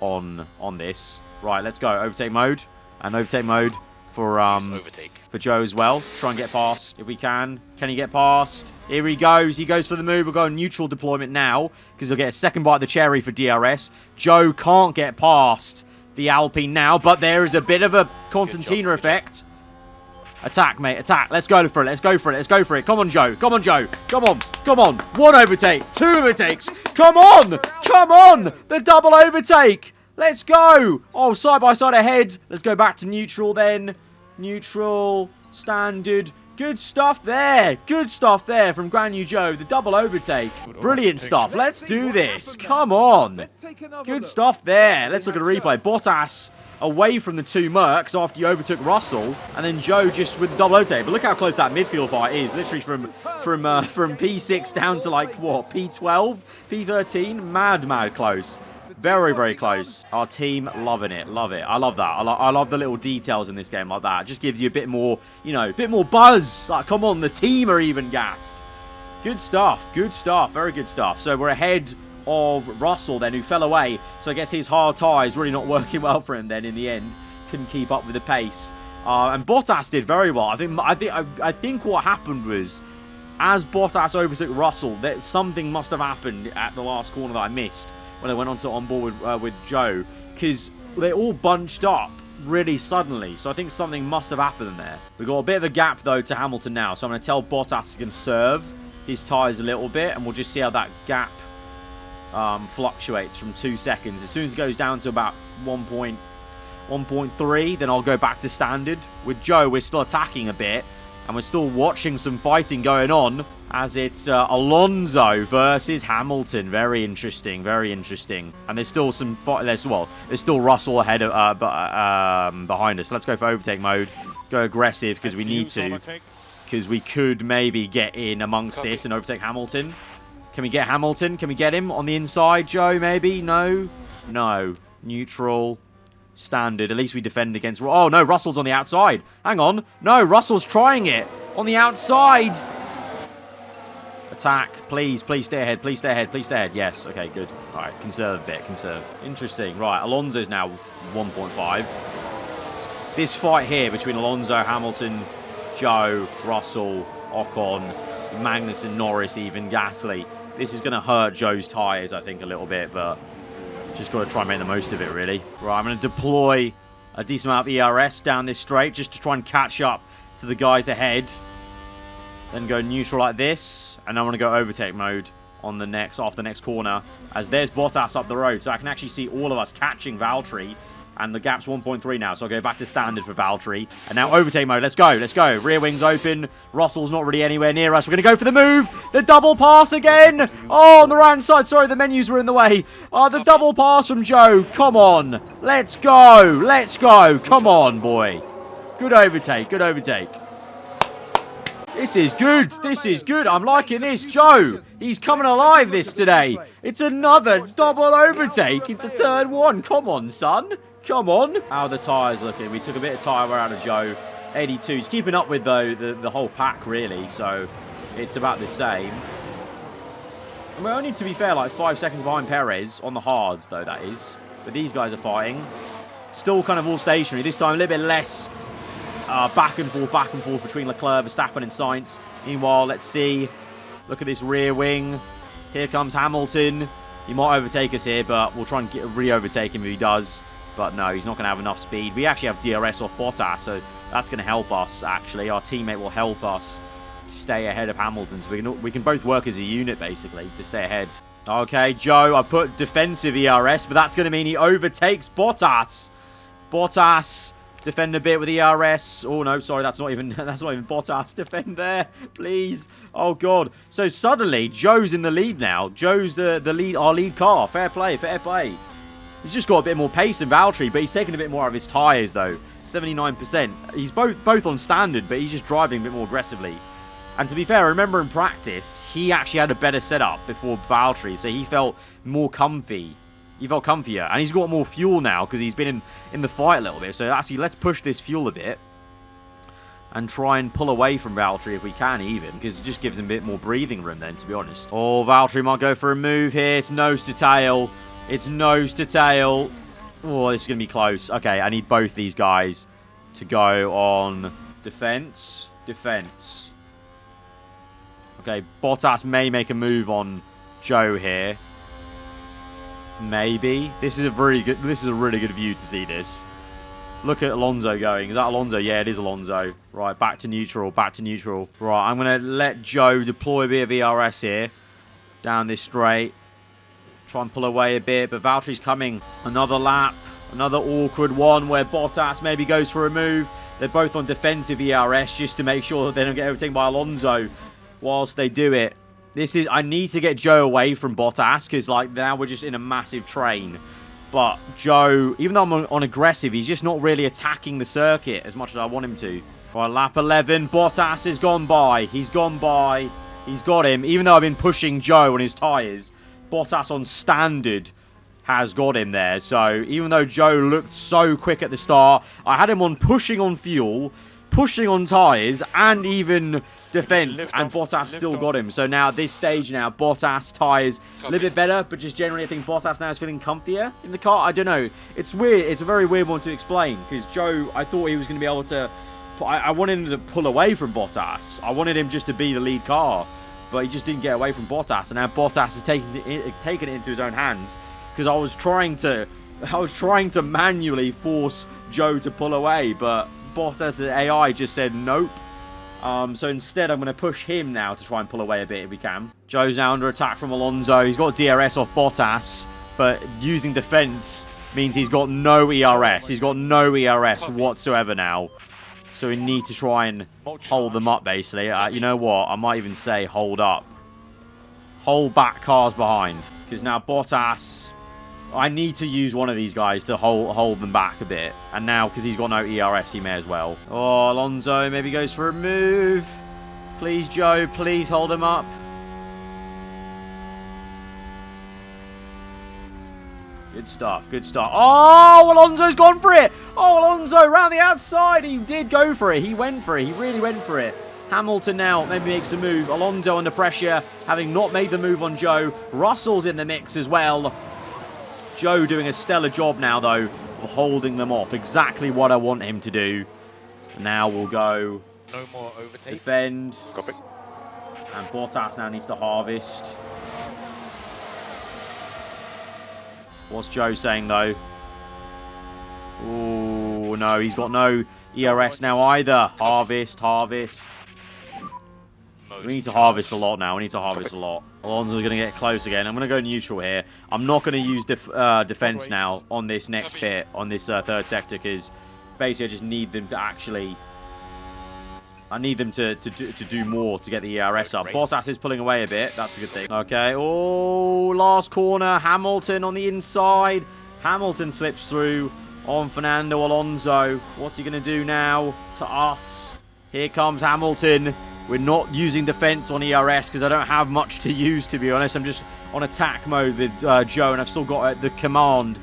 on this. Right, let's go. Overtake mode. And overtake mode for Joe as well. Try and get past if we can. Can he get past? Here he goes. He goes for the move. We'll go neutral deployment now, because he'll get a second bite of the cherry for DRS. Joe can't get past the Alpine now, but there is a bit of a Constantina effect. Attack, mate. Attack. Let's go for it. Let's go for it. Let's go for it. Come on, Joe. Come on, Joe. Come on. Come on. 1 overtake. 2 overtakes. Come on. Come on. The double overtake. Let's go. Oh, side by side ahead. Let's go back to neutral then. Neutral. Standard. Good stuff there. Good stuff there from Guan Yu Zhou. The double overtake. Brilliant stuff. Let's do this. Come on. Good stuff there. Let's look at a replay. Bottas away from the 2 Mercs after he overtook Russell. And then Joe just with the double overtake. But look how close that midfield fight is. Literally from P6 down to like, what, P12? P13? Mad close. Very, very close. Our team loving it. Love it. I love that. I love the little details in this game like that. It just gives you a bit more, you know, a bit more buzz. Like, come on, the team are even gassed. Good stuff. Good stuff. Very good stuff. So we're ahead of Russell then, who fell away. So I guess his hard tyres really not working well for him then in the end. Couldn't keep up with the pace. And Bottas did very well. I think what happened was, as Bottas overtook Russell, that something must have happened at the last corner that I missed when I went on board with Joe, because they all bunched up really suddenly. So I think something must have happened there. We've got a bit of a gap, though, to Hamilton now. So I'm going to tell Bottas he can serve his tyres a little bit, and we'll just see how that gap fluctuates from 2 seconds. As soon as it goes down to about 1.3, then I'll go back to standard. With Joe, we're still attacking a bit, and we're still watching some fighting going on, as it's Alonso versus Hamilton. Very interesting, very interesting. And there's still some fight. There's still Russell ahead of behind us. Let's go for overtake mode. Go aggressive because we need to, because we could maybe get in amongst this and overtake Hamilton. Can we get Hamilton? Can we get him on the inside, Joe, maybe? No. No. Neutral. Standard. At least we defend against... Oh, no, Russell's on the outside. Hang on. No, Russell's trying it. On the outside. Attack. Please, please stay ahead. Please stay ahead. Please stay ahead. Yes. Okay, good. All right, conserve a bit. Conserve. Interesting. Right, Alonso's now 1.5. This fight here between Alonso, Hamilton, Joe, Russell, Ocon, Magnussen, Norris, even Gasly. This is going to hurt Joe's tyres, I think, a little bit, but just got to try and make the most of it, really. Right, I'm going to deploy a decent amount of ERS down this straight just to try and catch up to the guys ahead. Then go neutral like this, and I'm going to go overtake mode on the next, after the next corner, as there's Bottas up the road, so I can actually see all of us catching Valtteri. And the gap's 1.3 now, so I'll go back to standard for Valtteri. And now overtake mode. Let's go. Let's go. Rear wings open. Russell's not really anywhere near us. We're going to go for the move. The double pass again. Oh, on the right side. Sorry, the menus were in the way. Oh, the double pass from Joe. Come on. Let's go. Let's go. Come on, boy. Good overtake. Good overtake. This is good. This is good. I'm liking this. Joe, he's coming alive this today. It's another double overtake into turn 1. Come on, son. Come on. How are the tyres looking? We took a bit of tyre wear out of Joe. 82. He's keeping up with, though, the whole pack, really. So it's about the same. And we're only, to be fair, like 5 seconds behind Perez on the hards, though, that is. But these guys are fighting. Still kind of all stationary. This time a little bit less back and forth between Leclerc, Verstappen, and Sainz. Meanwhile, let's see. Look at this rear wing. Here comes Hamilton. He might overtake us here, but we'll try and re-overtake him if he does. But no, he's not going to have enough speed. We actually have DRS off Bottas, so that's going to help us, actually. Our teammate will help us stay ahead of Hamilton. So we can both work as a unit, basically, to stay ahead. Okay, Joe, I put defensive ERS, but that's going to mean he overtakes Bottas. Bottas, defend a bit with ERS. Oh, no, sorry, that's not even Bottas. Defend there, please. Oh, God. So suddenly, Joe's in the lead now. Joe's the lead, our lead car. Fair play, fair play. He's just got a bit more pace than Valtteri, but he's taken a bit more out of his tyres, though. 79%. He's both on standard, but he's just driving a bit more aggressively. And to be fair, I remember in practice, he actually had a better setup before Valtteri, so he felt more comfy. He felt comfier. And he's got more fuel now, because he's been in the fight a little bit. So actually, let's push this fuel a bit. And try and pull away from Valtteri if we can, even. Because it just gives him a bit more breathing room then, to be honest. Oh, Valtteri might go for a move here. It's nose to tail. It's nose to tail. Oh, this is going to be close. Okay, I need both these guys to go on defense. Defense. Okay, Bottas may make a move on Joe here. Maybe. This is a really good view to see this. Look at Alonso going. Is that Alonso? Yeah, it is Alonso. Right, back to neutral. Back to neutral. Right, I'm going to let Joe deploy a bit of ERS here. Down this straight. Try and pull away a bit, but Valtteri's coming. Another lap, another awkward one where Bottas maybe goes for a move. They're both on defensive ERS just to make sure that they don't get overtaken by Alonso whilst they do it. I need to get Joe away from Bottas because like now we're just in a massive train. But Joe, even though I'm on aggressive, he's just not really attacking the circuit as much as I want him to. Right, lap 11, Bottas has gone by. He's gone by. He's got him. Even though I've been pushing Joe on his tyres, Bottas on standard has got him there. So even though Joe looked so quick at the start, I had him on pushing on fuel, pushing on tyres, and even defense, and Bottas still got him. So now at this stage now, Bottas tyres a little bit better, but just generally I think Bottas now is feeling comfier in the car. I don't know. It's weird. It's a very weird one to explain because Joe, I thought he was going to be able to... I wanted him to pull away from Bottas. I wanted him just to be the lead car. But he just didn't get away from Bottas, and now Bottas has taken it into his own hands because I was trying to manually force Joe to pull away, but Bottas' AI just said nope. So instead, I'm going to push him now to try and pull away a bit if we can. Joe's now under attack from Alonso. He's got DRS off Bottas, but using defense means he's got no ERS. He's got no ERS whatsoever now. So we need to try and hold them up, basically. You know what? I might even say hold up. Hold back cars behind. Because now Bottas... I need to use one of these guys to hold them back a bit. And now, because he's got no ERS, he may as well. Oh, Alonso maybe goes for a move. Please, Joe. Please hold him up. Good stuff, good stuff. Oh, Alonso's gone for it. Oh, Alonso around the outside. He did go for it. He went for it. He really went for it. Hamilton now maybe makes a move. Alonso under pressure, having not made the move on Joe. Russell's in the mix as well. Joe doing a stellar job now, though, of holding them off. Exactly what I want him to do. Now we'll go No more overtake. defend. Copy. And Bottas now needs to harvest. What's Joe saying, though? Oh, no, he's got no ERS now either. Harvest, harvest. We need to harvest a lot now. We need to harvest a lot. Alonso's going to get close again. I'm going to go neutral here. I'm not going to use defense now on this next pit, on this third sector, because basically I just need them to actually... I need them to do more to get the ERS up. Bottas is pulling away a bit. That's a good thing. Okay. Oh, last corner. Hamilton on the inside. Hamilton slips through on Fernando Alonso. What's he going to do now to us? Here comes Hamilton. We're not using defense on ERS because I don't have much to use, to be honest. I'm just on attack mode with Joe, and I've still got the command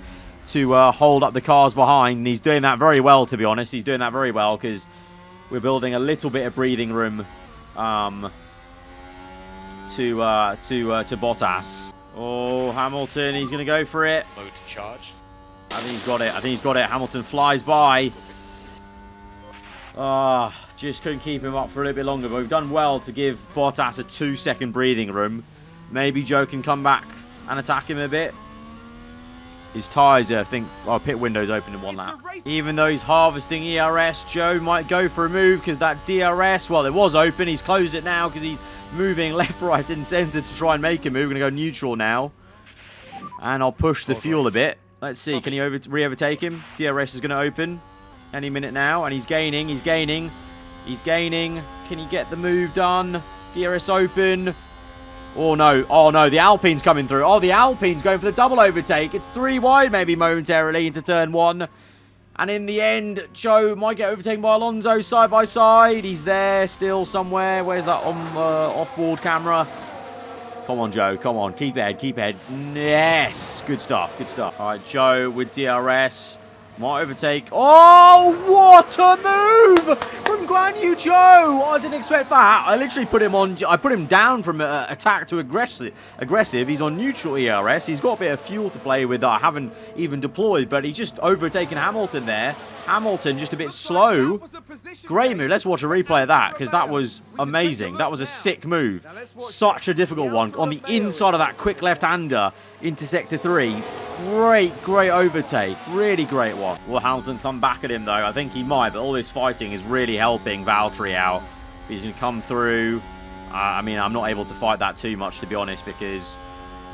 to hold up the cars behind. And he's doing that very well, to be honest. He's doing that very well because we're building a little bit of breathing room to Bottas. Oh, Hamilton, he's going to go for it. Mode charge. I think he's got it. I think he's got it. Hamilton flies by. Just couldn't keep him up for a little bit longer, but we've done well to give Bottas a 2-second breathing room. Maybe Joe can come back and attack him a bit. His tyres, I think, pit window's open in one lap. Even though he's harvesting ERS, Joe might go for a move because that DRS, well, it was open. He's closed it now because he's moving left, right, and centre to try and make a move. We're going to go neutral now. And I'll push the fuel a bit. Let's see. Can he re-overtake him? DRS is going to open any minute now. And he's gaining. He's gaining. He's gaining. Can he get the move done? DRS open. Oh, no. Oh, no. The Alpine's coming through. Oh, the Alpine's going for the double overtake. It's 3 wide maybe momentarily into turn 1. And in the end, Joe might get overtaken by Alonso side by side. He's there still somewhere. Where's that on off-board camera? Come on, Joe. Come on. Keep ahead. Keep ahead. Yes. Good stuff. Good stuff. All right, Joe with DRS. Might overtake. Oh, what a move from Guan Yu Zhou. I didn't expect that. I literally put him on. I put him down from attack to aggressive. He's on neutral ERS. He's got a bit of fuel to play with that I haven't even deployed, but he's just overtaken Hamilton there. Hamilton just a bit slow. Great move. Let's watch a replay of that because that was amazing. That was a sick move. Such a difficult one on the inside of that quick left-hander into sector 3. Great, great overtake. Really great one. Will Hamilton come back at him, though? I think he might, but all this fighting is really helping Valtteri out. He's going to come through. I mean, I'm not able to fight that too much, to be honest, because,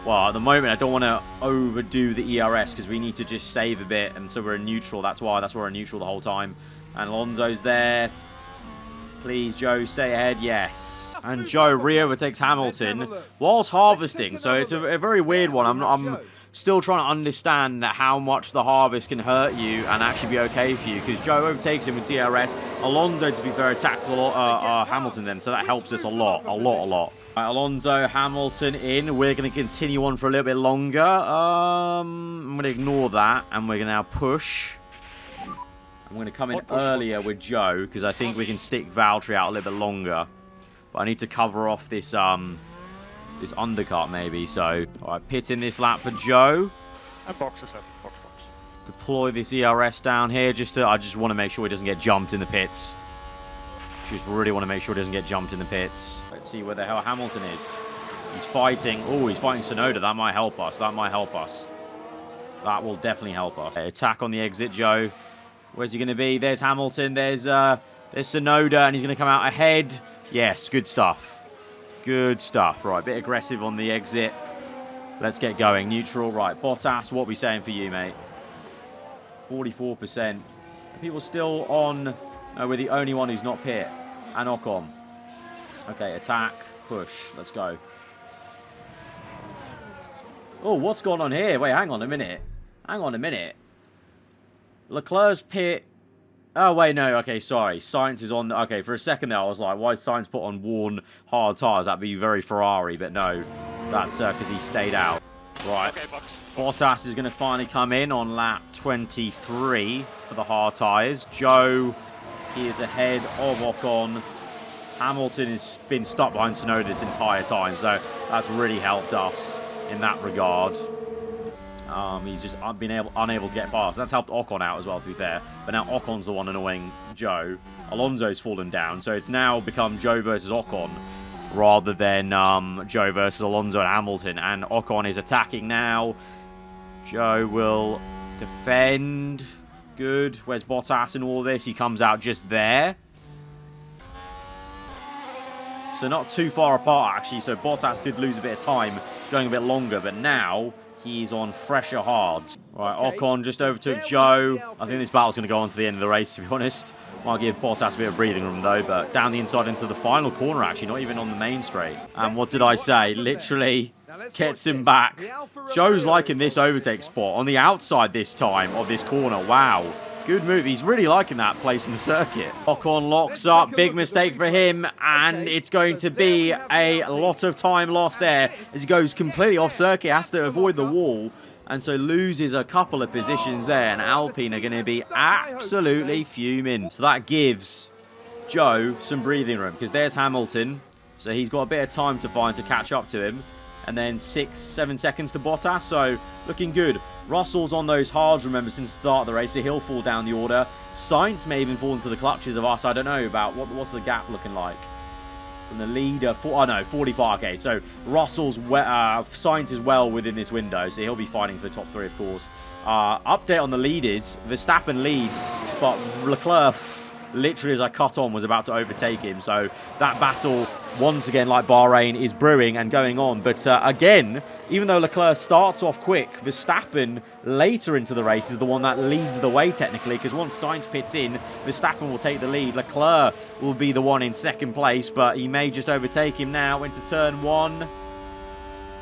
well, at the moment, I don't want to overdo the ERS because we need to just save a bit, and so we're in neutral. That's why we're in neutral the whole time. And Alonso's there. Please, Joe, stay ahead. Yes. And Joe re-overtakes Hamilton whilst harvesting, so it's a very weird one. I'm still trying to understand how much the harvest can hurt you and actually be okay for you, because Joe overtakes him with DRS. Alonso, to be fair, attacks Hamilton then, so that helps us a lot. Right, Alonso, Hamilton in. We're going to continue on for a little bit longer. I'm going to ignore that, and we're going to now push. I'm going to come in earlier with Joe, because I think we can stick Valtteri out a little bit longer. But I need to cover off this this undercut maybe, so alright, pit in this lap for Joe. And boxes, box. Deploy this ERS down here I just want to make sure he doesn't get jumped in the pits. Just really want to make sure he doesn't get jumped in the pits. Let's see where the hell Hamilton is. He's fighting. Oh, he's fighting Tsunoda. That might help us. That will definitely help us. Okay, attack on the exit, Joe. Where's he going to be? There's Hamilton. There's Tsunoda, and he's going to come out ahead. Yes, good stuff. Good stuff. Right, a bit aggressive on the exit. Let's get going. Neutral. Right, Bottas, what are we saying for you, mate? 44%. Are people still on? No, we're the only one who's not pit. And Ocon. Okay, attack. Push. Let's go. Oh, what's going on here? Wait, hang on a minute. Leclerc's pit. Oh, wait, no. Okay, sorry. Sainz is on. Okay, for a second there, I was like, why is Sainz put on worn hard tyres? That'd be very Ferrari, but no. That's because he stayed out. Right. Okay, box. Bottas is going to finally come in on lap 23 for the hard tyres. Joe, he is ahead of Ocon. Hamilton has been stuck behind Tsunoda this entire time, so that's really helped us in that regard. He's just been unable to get past. That's helped Ocon out as well, to be fair. But now Ocon's the one annoying Joe. Alonso's fallen down, so it's now become Joe versus Ocon rather than Joe versus Alonso and Hamilton. And Ocon is attacking now. Joe will defend. Good. Where's Bottas in all this? He comes out just there. So not too far apart, actually. So Bottas did lose a bit of time, going a bit longer. But now he's on fresher hards. Right, okay. Ocon just overtook Joe. I think this battle's going to go on to the end of the race, to be honest. Might give Bottas a bit of breathing room, though. But down the inside into the final corner, actually. Not even on the main straight. And what did I say? Literally gets him back. Joe's liking this overtake spot on the outside this time of this corner. Wow. Good move. He's really liking that place in the circuit. Ocon locks up. Big mistake for him. And it's going to be a lot of time lost there as he goes completely off circuit. Has to avoid the wall. And so loses a couple of positions there. And Alpine are going to be absolutely fuming. So that gives Joe some breathing room. Because there's Hamilton. So he's got a bit of time to find to catch up to him. And then 6-7 seconds to Bottas. So looking good. Russell's on those hards, remember, since the start of the race, so he'll fall down the order. Sainz may even fall into the clutches of us. I don't know about what's the gap looking like from the leader. 45. Okay, so Sainz is well within this window, so he'll be fighting for the top 3, of course. Update on the leaders: Verstappen leads, but Leclerc, literally as I cut on, was about to overtake him. So that battle, once again, like Bahrain, is brewing and going on. But again, even though Leclerc starts off quick, Verstappen later into the race is the one that leads the way technically, because once Sainz pits in, Verstappen will take the lead. Leclerc will be the one in second place, but he may just overtake him now into turn 1.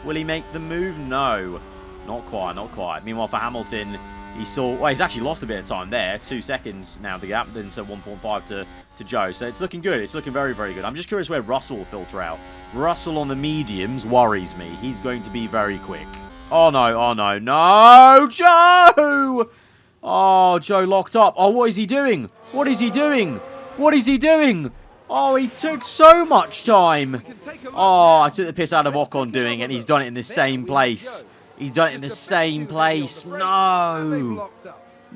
Will he make the move? No. Not quite, not quite. Meanwhile, for Hamilton, he's actually lost a bit of time there. 2 seconds now the gap, then so 1.5 to Joe. So it's looking good. It's looking very, very good. I'm just curious where Russell will filter out. Russell on the mediums worries me. He's going to be very quick. Oh, no. Oh, no. No, Joe! Oh, Joe locked up. Oh, what is he doing? What is he doing? What is he doing? Oh, he took so much time. Oh, I took the piss out of Ocon doing it, and he's done it in the same place. He's done it in the same place. No.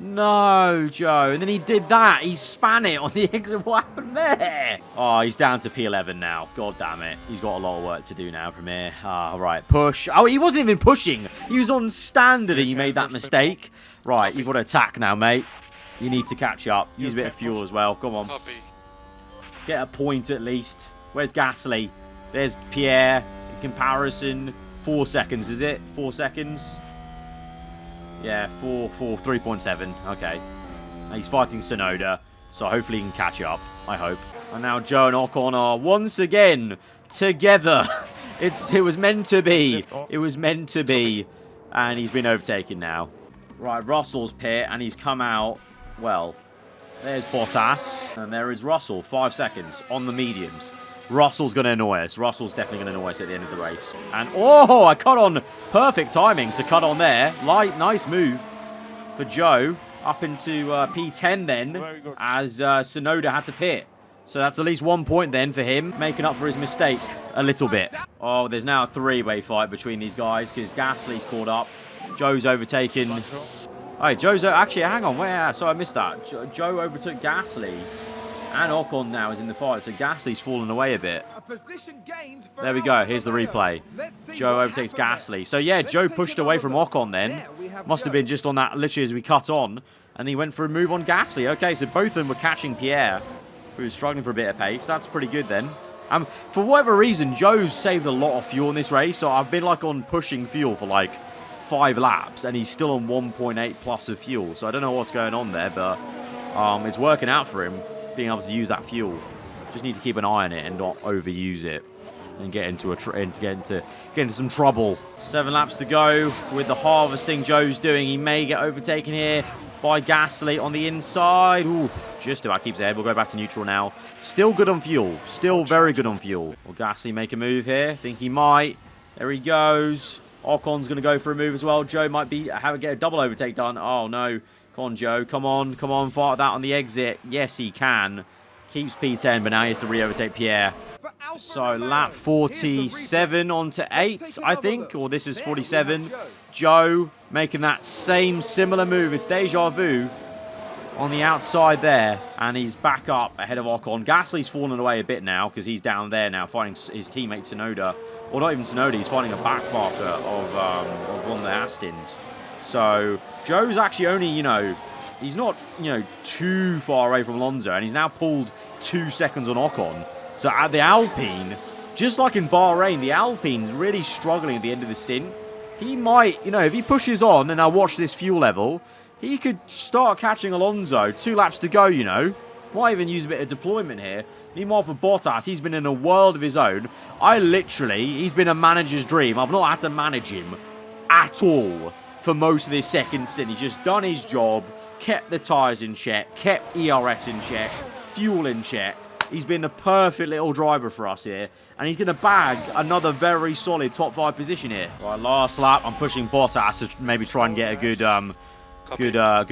No, Joe. And then he did that. He span it on the exit. What happened there? Oh, he's down to P11 now. God damn it. He's got a lot of work to do now from here. Right. Push. Oh, he wasn't even pushing. He was on standard and he made that mistake. Right. You've got to attack now, mate. You need to catch up. Use a bit of fuel as well. Come on. Get a point at least. Where's Gasly? There's Pierre. In comparison, 4 seconds, is it? 4 seconds? Yeah, 3.7. Okay. He's fighting Tsunoda, so hopefully he can catch up. I hope. And now Joe and Ocon are once again together. It was meant to be. It was meant to be. And he's been overtaken now. Right, Russell's pit, and he's come out. Well, there's Bottas, and there is Russell. 5 seconds on the mediums. Russell's going to annoy us. Russell's definitely going to annoy us at the end of the race. And, oh, I cut on. Perfect timing to cut on there. Nice move for Joe. Up into P10 then, as Tsunoda had to pit. So that's at least 1 point then for him, making up for his mistake a little bit. Oh, there's now a 3-way fight between these guys, because Gasly's caught up. Joe's overtaken. Oh, Joe's... Actually, hang on. Where? So I missed that. Joe overtook Gasly. And Ocon now is in the fight, so Gasly's fallen away a bit. There we go, here's the replay. Joe overtakes Gasly. So yeah, Joe pushed away from Ocon then. Must have been just on that, literally as we cut on. And he went for a move on Gasly. Okay, so both of them were catching Pierre, who was struggling for a bit of pace. That's pretty good then. For whatever reason, Joe's saved a lot of fuel in this race. So I've been like on pushing fuel for like 5 laps. And he's still on 1.8 plus of fuel. So I don't know what's going on there, but it's working out for him. Being able to use that fuel. Just need to keep an eye on it and not overuse it and get into some trouble. 7 laps to go with the harvesting Joe's doing. He may get overtaken here by Gasly on the inside. Ooh, just about keeps ahead. We'll go back to neutral now. Still good on fuel. Still very good on fuel. Will Gasly make a move here? Think he might. There he goes. Ocon's going to go for a move as well. Joe might get a double overtake done. Oh, no. Come on, Joe. Come on. Come on. Fight that on the exit. Yes, he can. Keeps P10, but now he has to re-overtake Pierre. So, lap 47 onto 8, I think. Or this is 47. Joe making that same similar move. It's deja vu on the outside there. And he's back up ahead of Ocon. Gasly's fallen away a bit now because he's down there now fighting his teammate Tsunoda. Or not even Tsunoda, he's fighting a back marker of one of the Astons. So, Joe's actually only, he's not, too far away from Alonso. And he's now pulled 2 seconds on Ocon. So, at the Alpine, just like in Bahrain, the Alpine's really struggling at the end of the stint. He might, if he pushes on, and I watch this fuel level, he could start catching Alonso. 2 laps to go, Might even use a bit of deployment here. Meanwhile, for Bottas, he's been in a world of his own. He's been a manager's dream. I've not had to manage him at all for most of this second stint. He's just done his job, kept the tyres in check, kept ERS in check, fuel in check. He's been the perfect little driver for us here. And he's going to bag another very solid top 5 position here. Right, last lap, I'm pushing Bottas to maybe try and get a good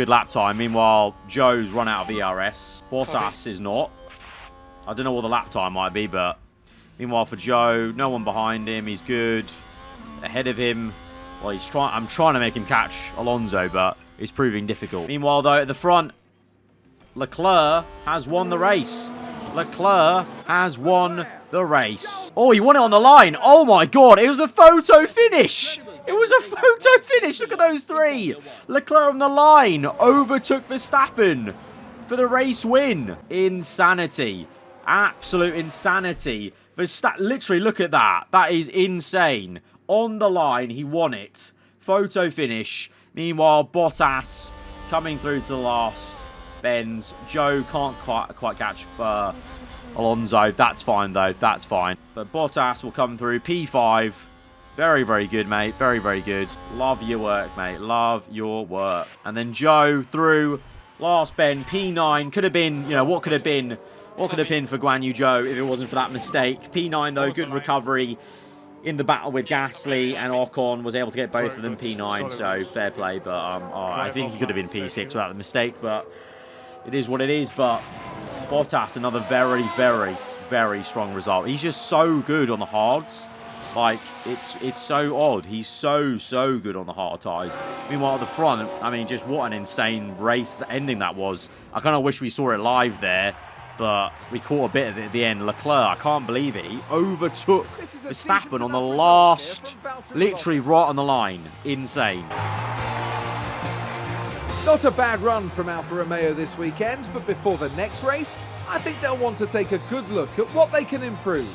lap time. Meanwhile, Joe's run out of ERS. Bottas is not. I don't know what the lap time might be, but meanwhile for Joe, no one behind him. He's good. Ahead of him. Well, I'm trying to make him catch Alonso, but it's proving difficult. Meanwhile, though, at the front, Leclerc has won the race. Leclerc has won the race. Oh, he won it on the line. Oh, my God. It was a photo finish. It was a photo finish. Look at those 3. Leclerc on the line. Overtook Verstappen for the race win. Insanity. Absolute insanity. Literally, look at that. That is insane. On the line, he won it. Photo finish. Meanwhile, Bottas coming through to the last bends. Joe can't quite catch Alonso. That's fine, though. That's fine. But Bottas will come through. P5. Very, very good, mate. Very, very good. Love your work, mate. Love your work. And then Joe through. Last bend. P9. Could have been, what could have been... What could have been for Guan Yu Zhou if it wasn't for that mistake? P9, though, good recovery in the battle with Gasly, and Ocon was able to get both of them P9, so fair play. But I think he could have been P6 without the mistake, but it is what it is. But Bottas, another very, very, very strong result. He's just so good on the hards. Like, it's so odd. He's so good on the hard tyres. Meanwhile, at the front, I mean, just what an insane race the ending that was. I kind of wish we saw it live there. But we caught a bit of it at the end. Leclerc, I can't believe it. He overtook Verstappen on the last, literally right on the line. Insane. Not a bad run from Alfa Romeo this weekend, but before the next race, I think they'll want to take a good look at what they can improve.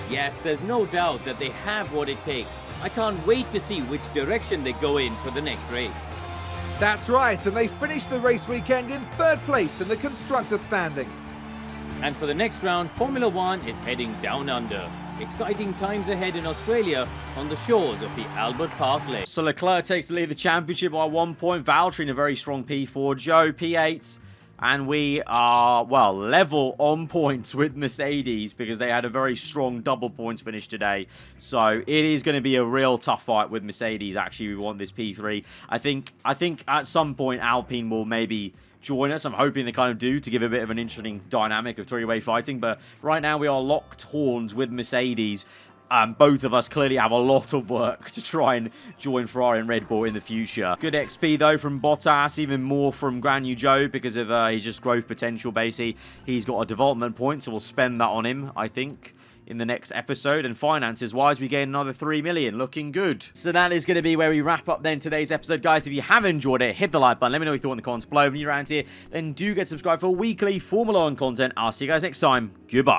Yes, there's no doubt that they have what it takes. I can't wait to see which direction they go in for the next race. That's right, and they finished the race weekend in 3rd place in the constructor standings. And for the next round, Formula One is heading down under. Exciting times ahead in Australia on the shores of the Albert Park Lake. So Leclerc takes the lead of the championship by 1 point. Valtteri in a very strong P4. Joe P8. And we are, well, level on points with Mercedes because they had a very strong double points finish today. So it is going to be a real tough fight with Mercedes. Actually, we want this P3. I think at some point Alpine will maybe join us. I'm hoping they kind of do to give a bit of an interesting dynamic of three-way fighting. But right now we are locked horns with Mercedes. Both of us clearly have a lot of work to try and join Ferrari and Red Bull in the future. Good XP though from Bottas, even more from Guan Yu Zhou because of his just growth potential basically. He's got a development point, so we'll spend that on him, I think, in the next episode. And finances-wise, we gain another 3 million. Looking good. So that is going to be where we wrap up then today's episode. Guys, if you have enjoyed it, hit the like button. Let me know what you thought in the comments below. If you're around here, then do get subscribed for weekly Formula One content. I'll see you guys next time. Goodbye.